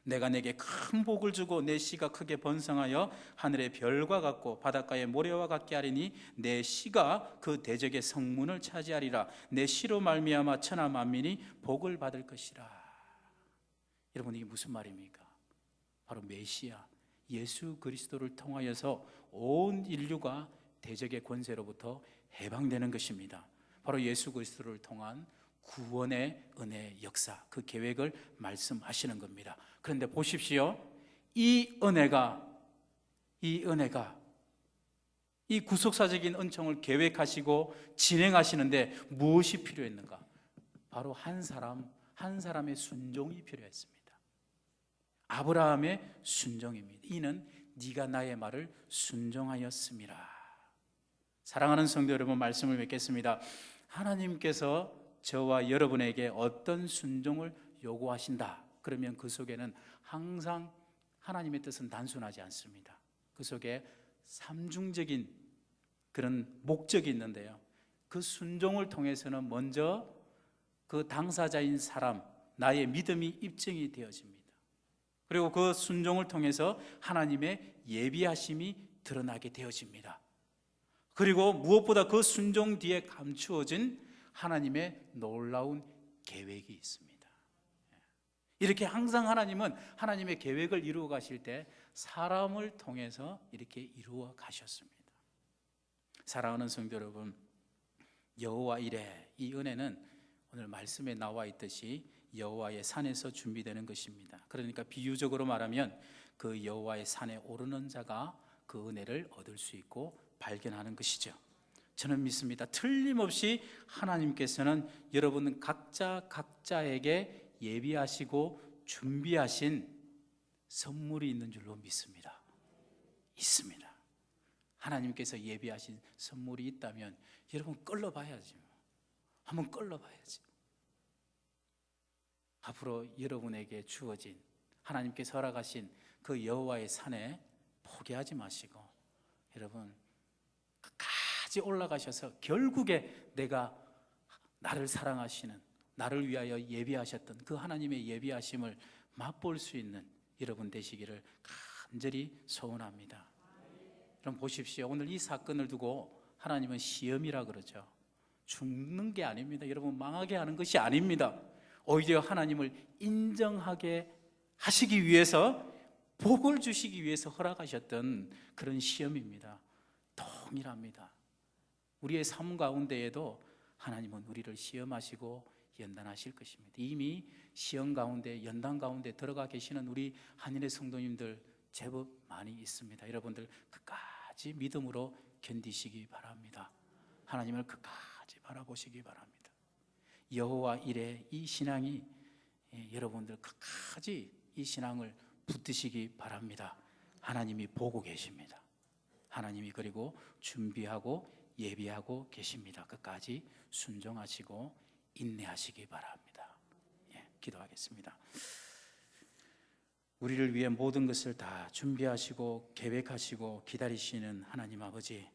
내가 내게 큰 복을 주고 내 씨가 크게 번성하여 하늘의 별과 같고 바닷가의 모래와 같게 하리니 내 씨가 그 대적의 성문을 차지하리라. 내 씨로 말미암아 천하 만민이 복을 받을 것이라. 여러분, 이게 무슨 말입니까? 바로 메시아 예수 그리스도를 통하여서 온 인류가 대적의 권세로부터 해방되는 것입니다. 바로 예수 그리스도를 통한 구원의 은혜의 역사, 그 계획을 말씀하시는 겁니다. 그런데 보십시오. 이 은혜가 이 구속사적인 은총을 계획하시고 진행하시는데 무엇이 필요했는가? 바로 한 사람의 순종이 필요했습니다. 아브라함의 순종입니다. 이는 네가 나의 말을 순종하였음이라. 사랑하는 성도 여러분, 말씀을 맺겠습니다. 하나님께서 저와 여러분에게 어떤 순종을 요구하신다, 그러면 그 속에는 항상 하나님의 뜻은 단순하지 않습니다. 그 속에 삼중적인 그런 목적이 있는데요, 그 순종을 통해서는 먼저 그 당사자인 사람, 나의 믿음이 입증이 되어집니다. 그리고 그 순종을 통해서 하나님의 예비하심이 드러나게 되어집니다. 그리고 무엇보다 그 순종 뒤에 감추어진 하나님의 놀라운 계획이 있습니다. 이렇게 항상 하나님은 하나님의 계획을 이루어 가실 때 사람을 통해서 이렇게 이루어 가셨습니다. 사랑하는 성도 여러분, 여호와 이레, 이 은혜는 오늘 말씀에 나와 있듯이 여호와의 산에서 준비되는 것입니다. 그러니까 비유적으로 말하면 그 여호와의 산에 오르는 자가 그 은혜를 얻을 수 있고 발견하는 것이죠. 저는 믿습니다. 틀림없이 하나님께서는 여러분 각자에게 예비하시고 준비하신 선물이 있는 줄로 믿습니다. 있습니다. 하나님께서 예비하신 선물이 있다면 여러분 끌러봐야죠. 한번 끌러봐야죠. 앞으로 여러분에게 주어진 하나님께서 허락하신 그 여호와의 산에 포기하지 마시고 여러분 끝까지 올라가셔서 결국에 내가 나를 사랑하시는, 나를 위하여 예비하셨던 그 하나님의 예비하심을 맛볼 수 있는 여러분 되시기를 간절히 소원합니다. 여러분 보십시오. 오늘 이 사건을 두고 하나님은 시험이라 그러죠. 죽는 게 아닙니다. 여러분 망하게 하는 것이 아닙니다. 오히려 하나님을 인정하게 하시기 위해서, 복을 주시기 위해서 허락하셨던 그런 시험입니다. 동일합니다. 우리의 삶 가운데에도 하나님은 우리를 시험하시고 연단하실 것입니다. 이미 시험 가운데, 연단 가운데 들어가 계시는 우리 한인의 성도님들 제법 많이 있습니다. 여러분들 끝까지 믿음으로 견디시기 바랍니다. 하나님을 끝까지 바라보시기 바랍니다. 여호와 이레, 이 신앙이 여러분들 끝까지 이 신앙을 붙드시기 바랍니다. 하나님이 보고 계십니다. 하나님이 그리고 준비하고 예비하고 계십니다. 끝까지 순종하시고 인내하시기 바랍니다. 기도하겠습니다. 우리를 위해 모든 것을 다 준비하시고 계획하시고 기다리시는 하나님 아버지,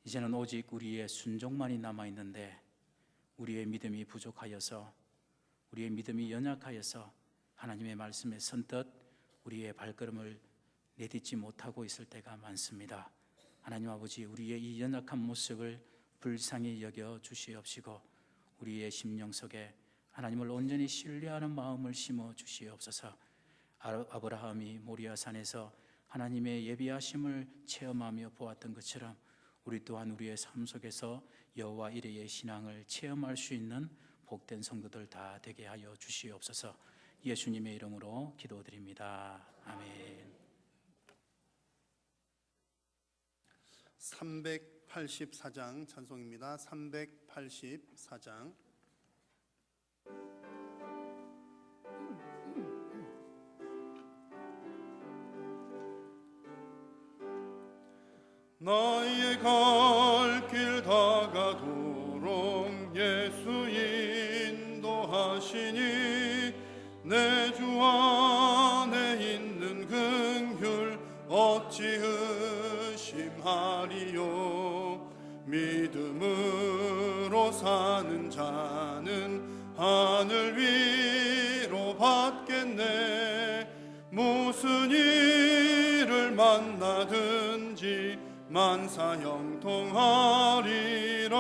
이제는 오직 우리의 순종만이 남아있는데 우리의 믿음이 부족하여서, 우리의 믿음이 연약하여서 하나님의 말씀에 선뜻 우리의 발걸음을 내딛지 못하고 있을 때가 많습니다. 하나님 아버지, 우리의 이 연약한 모습을 불쌍히 여겨 주시옵시고 우리의 심령 속에 하나님을 온전히 신뢰하는 마음을 심어 주시옵소서. 아브라함이 모리아산에서 하나님의 예비하심을 체험하며 보았던 것처럼 우리 또한 우리의 삶 속에서 여호와 이레의 신앙을 체험할 수 있는 복된 성도들 다 되게 하여 주시옵소서. 예수님의 이름으로 기도드립니다. 아멘. 384장 찬송입니다. 384장. 나의 갈 길 다가도록 예수 인도하시니 내 주 안에 있는 긍휼 어찌 의심하리요. 믿음으로 사는 자는 하늘 위로 받겠네. 무슨 일을 만나든지 만사 형통하리라.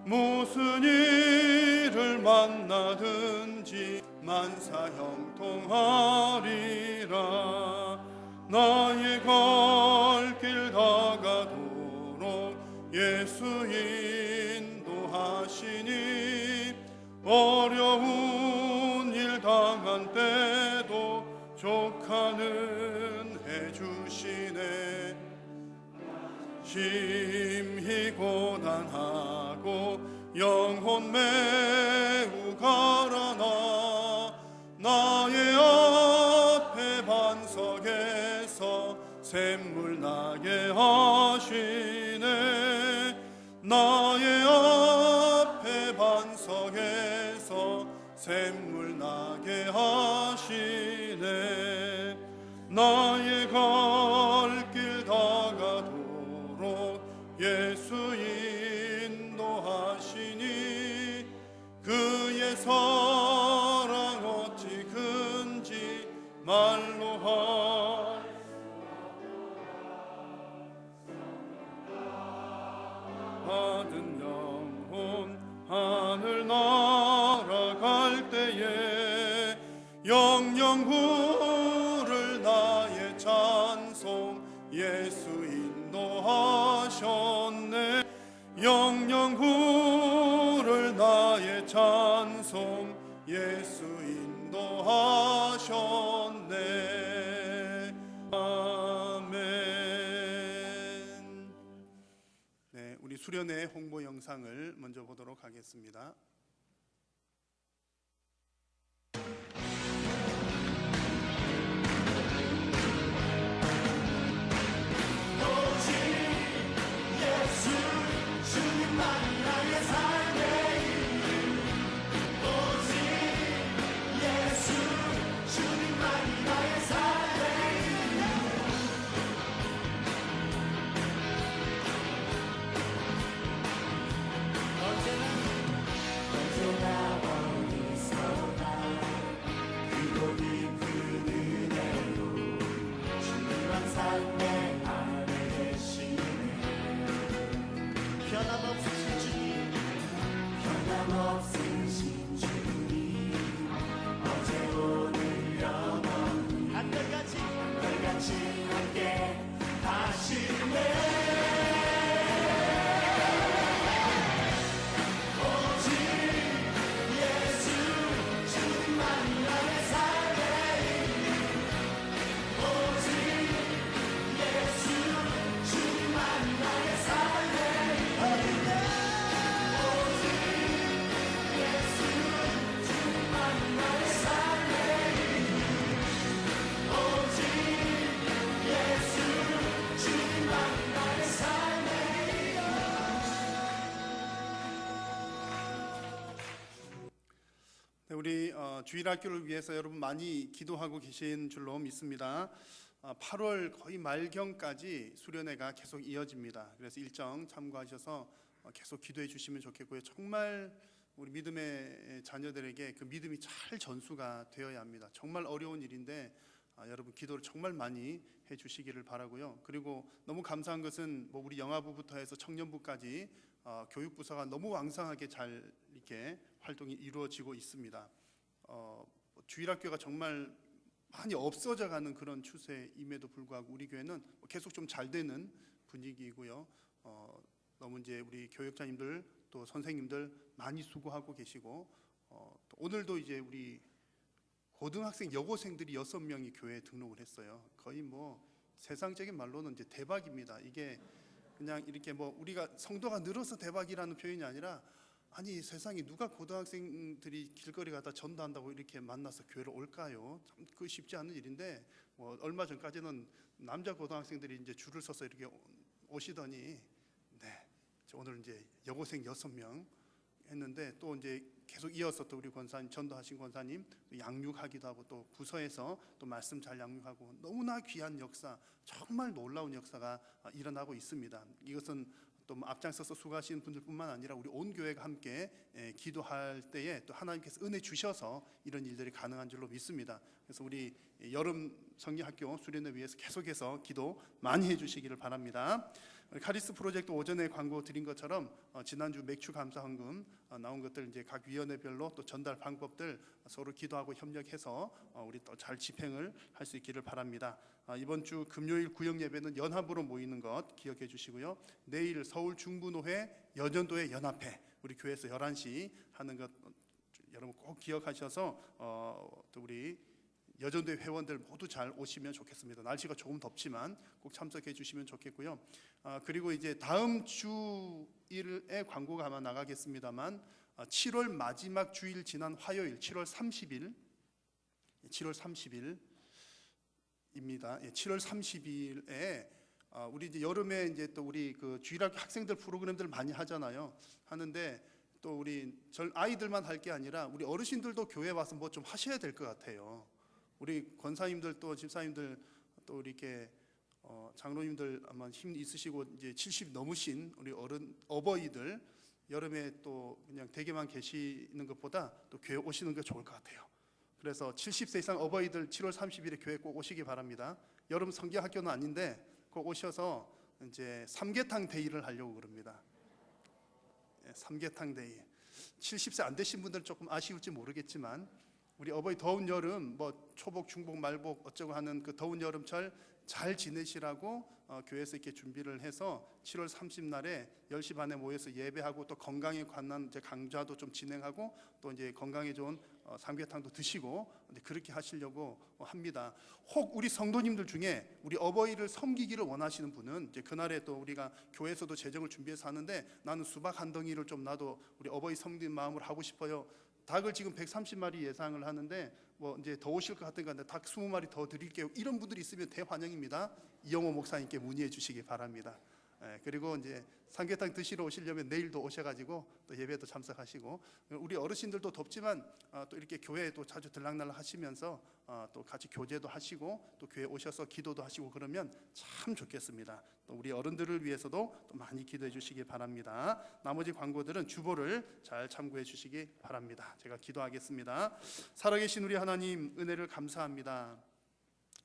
무슨 일을 만나든지 만사 형통하리라. 나의 갈 길 다가도록 예수 인도하시니 어려운 일 당한 때도 족하는 해주시네. 심히 고단하고 영혼 매우 가라나 나의 앞에 반석에서 샘물 나게 하시네. 나의 앞에 반석에서 샘물 나게 하시네. 나의 갈 길 다가도록 예수 인도하시니 그의 사랑 어찌 큰지 말로 받은 영혼 하늘 날아갈 때에 영영 부를 나의 찬송 예수 인도하셨네. 영영 부를 나의 찬송 예수 인도하셨네. 아멘. 네, 우리 수련회 홍보 영상을 먼저 보도록 하겠습니다. 우리 주일학교를 위해서 여러분 많이 기도하고 계신 줄로 믿습니다. 8월 거의 말경까지 수련회가 계속 이어집니다. 그래서 일정 참고하셔서 계속 기도해 주시면 좋겠고요. 정말 우리 믿음의 자녀들에게 그 믿음이 잘 전수가 되어야 합니다. 정말 어려운 일인데 여러분 기도를 정말 많이 해주시기를 바라고요. 그리고 너무 감사한 것은 뭐 우리 영아부부터 해서 청년부까지 교육부서가 너무 왕성하게 잘 이렇게 활동이 이루어지고 있습니다. 주일학교가 정말 많이 없어져가는 그런 추세임에도 불구하고 우리 교회는 계속 좀 잘 되는 분위기이고요. 너무 이제 우리 교육자님들 또 선생님들 많이 수고하고 계시고 또 오늘도 이제 우리 고등학생 여고생들이 6명이 교회에 등록을 했어요. 거의 뭐 세상적인 말로는 이제 대박입니다. 이게 그냥 이렇게 뭐 우리가 성도가 늘어서 대박이라는 표현이 아니라 아니 세상에 누가 고등학생들이 길거리 가다 전도한다고 이렇게 만나서 교회를 올까요? 참 그 쉽지 않은 일인데 뭐 얼마 전까지는 남자 고등학생들이 이제 줄을 서서 이렇게 오시더니 네 오늘 이제 여고생 6명 했는데 또 이제 계속 이어서 또 우리 권사님 전도하신 권사님 양육하기도 하고 또 부서에서 또 말씀 잘 양육하고 너무나 귀한 역사 정말 놀라운 역사가 일어나고 있습니다. 이것은 또 뭐 앞장서서 수고하시는 분들뿐만 아니라 우리 온 교회가 함께 기도할 때에 또 하나님께서 은혜 주셔서 이런 일들이 가능한 줄로 믿습니다. 그래서 우리 여름 성경학교 수련회 위해서 계속해서 기도 많이 해주시기를 바랍니다. 카리스 프로젝트 오전에 광고 드린 것처럼 지난주 맥주 감사 헌금 나온 것들 이제 각 위원회별로 또 전달 방법들 서로 기도하고 협력해서 우리 또 잘 집행을 할 수 있기를 바랍니다. 이번 주 금요일 구역 예배는 연합으로 모이는 것 기억해 주시고요. 내일 서울 중부노회 여전도회 연합회 우리 교회에서 11시 하는 것 여러분 꼭 기억하셔서 또 우리 여전도회 회원들 모두 잘 오시면 좋겠습니다. 날씨가 조금 덥지만 꼭 참석해 주시면 좋겠고요. 그리고 이제 다음 주일에 광고가 아마 나가겠습니다만 7월 마지막 주일 지난 화요일 7월 30일입니다. 7월 30일에 우리 이제 여름에 이제 또 우리 그 주일학교 학생들 프로그램들 많이 하잖아요. 하는데 또 우리 아이들만 할 게 아니라 우리 어르신들도 교회 와서 뭐 좀 하셔야 될 것 같아요. 우리 권사님들 또 집사님들 또 우리 이렇게 장로님들 아마 힘 있으시고 이제 70 넘으신 우리 어버이들 여름에 또 그냥 댁에만 계시는 것보다 또 교회 오시는 게 좋을 것 같아요. 그래서 70세 이상 어버이들 7월 30일에 교회 꼭 오시기 바랍니다. 여름 성경학교는 아닌데 꼭 오셔서 이제 삼계탕 데이를 하려고 그럽니다. 삼계탕 데이. 70세 안 되신 분들은 조금 아쉬울지 모르겠지만 우리 어버이 더운 여름 뭐 초복, 중복, 말복 어쩌고 하는 그 더운 여름철 잘 지내시라고 교회에서 이렇게 준비를 해서 7월 30날에 10시 반에 모여서 예배하고 또 건강에 관한 이제 강좌도 좀 진행하고 또 이제 건강에 좋은 삼계탕도 드시고 그렇게 하시려고 합니다. 혹 우리 성도님들 중에 우리 어버이를 섬기기를 원하시는 분은 이제 그날에 또 우리가 교회에서도 재정을 준비해서 하는데 나는 수박 한 덩이를 좀 나도 우리 어버이 섬기는 마음으로 하고 싶어요. 닭을 지금 130마리 예상을 하는데 뭐 이제 더 오실 것 같으니까 닭 20마리 더 드릴게요. 이런 분들이 있으면 대환영입니다. 이영호 목사님께 문의해 주시기 바랍니다. 그리고 이제 삼계탕 드시러 오시려면 내일도 오셔가지고 또 예배도 참석하시고 우리 어르신들도 덥지만 또 이렇게 교회에도 자주 들락날락 하시면서 또 같이 교제도 하시고 또 교회 오셔서 기도도 하시고 그러면 참 좋겠습니다. 또 우리 어른들을 위해서도 또 많이 기도해 주시기 바랍니다. 나머지 광고들은 주보를 잘 참고해 주시기 바랍니다. 제가 기도하겠습니다. 살아계신 우리 하나님 은혜를 감사합니다.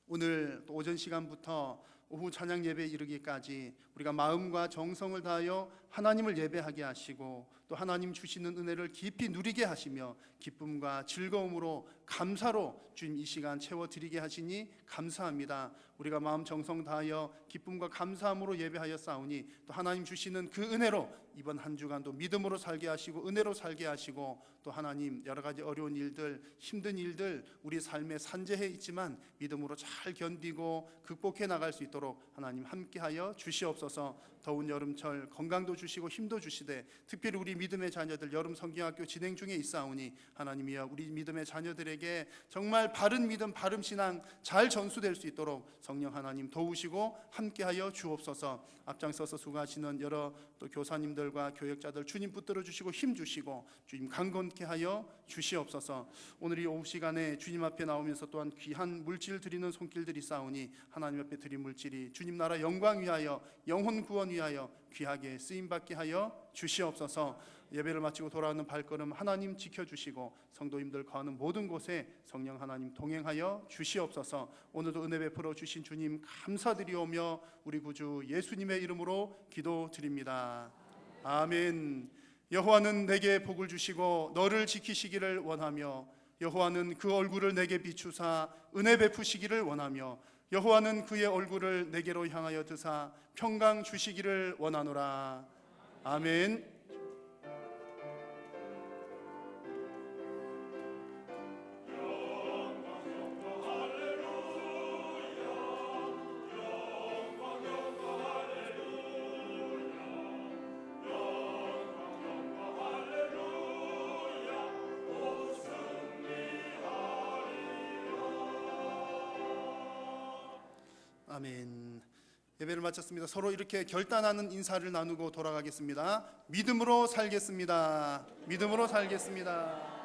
오늘 또 오전 시간부터 오후 찬양 예배 이르기까지 우리가 마음과 정성을 다하여 하나님을 예배하게 하시고 또 하나님 주시는 은혜를 깊이 누리게 하시며 기쁨과 즐거움으로 감사로 주님 이 시간 채워드리게 하시니 감사합니다. 우리가 마음 정성 다하여 기쁨과 감사함으로 예배하였사오니 또 하나님 주시는 그 은혜로 이번 한 주간도 믿음으로 살게 하시고 은혜로 살게 하시고 또 하나님 여러 가지 어려운 일들 힘든 일들 우리 삶에 산재해 있지만 믿음으로 잘 견디고 극복해 나갈 수 있도록 하나님 함께하여 주시옵소서. 더운 여름철 건강도 주시고 힘도 주시되 특별히 우리 믿음의 자녀들 여름 성경학교 진행 중에 있사오니 하나님이여 우리 믿음의 자녀들에게 정말 바른 믿음 바른 신앙 잘 전수될 수 있도록 성령 하나님 도우시고 함께하여 주옵소서. 앞장서서 수고하시는 여러 또 교사님들과 교역자들 주님 붙들어 주시고 힘 주시고 주님 강건케 하여 주시옵소서. 오늘 이 오후 시간에 주님 앞에 나오면서 또한 귀한 물질 드리는 손길들이 싸우니 하나님 앞에 드린 물질이 주님 나라 영광 위하여 영혼 구원 위하여 귀하게 쓰임받게 하여 주시옵소서. 예배를 마치고 돌아오는 발걸음 하나님 지켜주시고 성도님들 거하는 모든 곳에 성령 하나님 동행하여 주시옵소서. 오늘도 은혜 베풀어 주신 주님 감사드리오며 우리 구주 예수님의 이름으로 기도드립니다. 아멘. 여호와는 내게 복을 주시고 너를 지키시기를 원하며 여호와는 그 얼굴을 내게 비추사 은혜 베푸시기를 원하며 여호와는 그의 얼굴을 내게로 향하여 드사 평강 주시기를 원하노라. 아멘. 아멘. 예배를 마쳤습니다. 서로 이렇게 결단하는 인사를 나누고 돌아가겠습니다. 믿음으로 살겠습니다. 믿음으로 살겠습니다.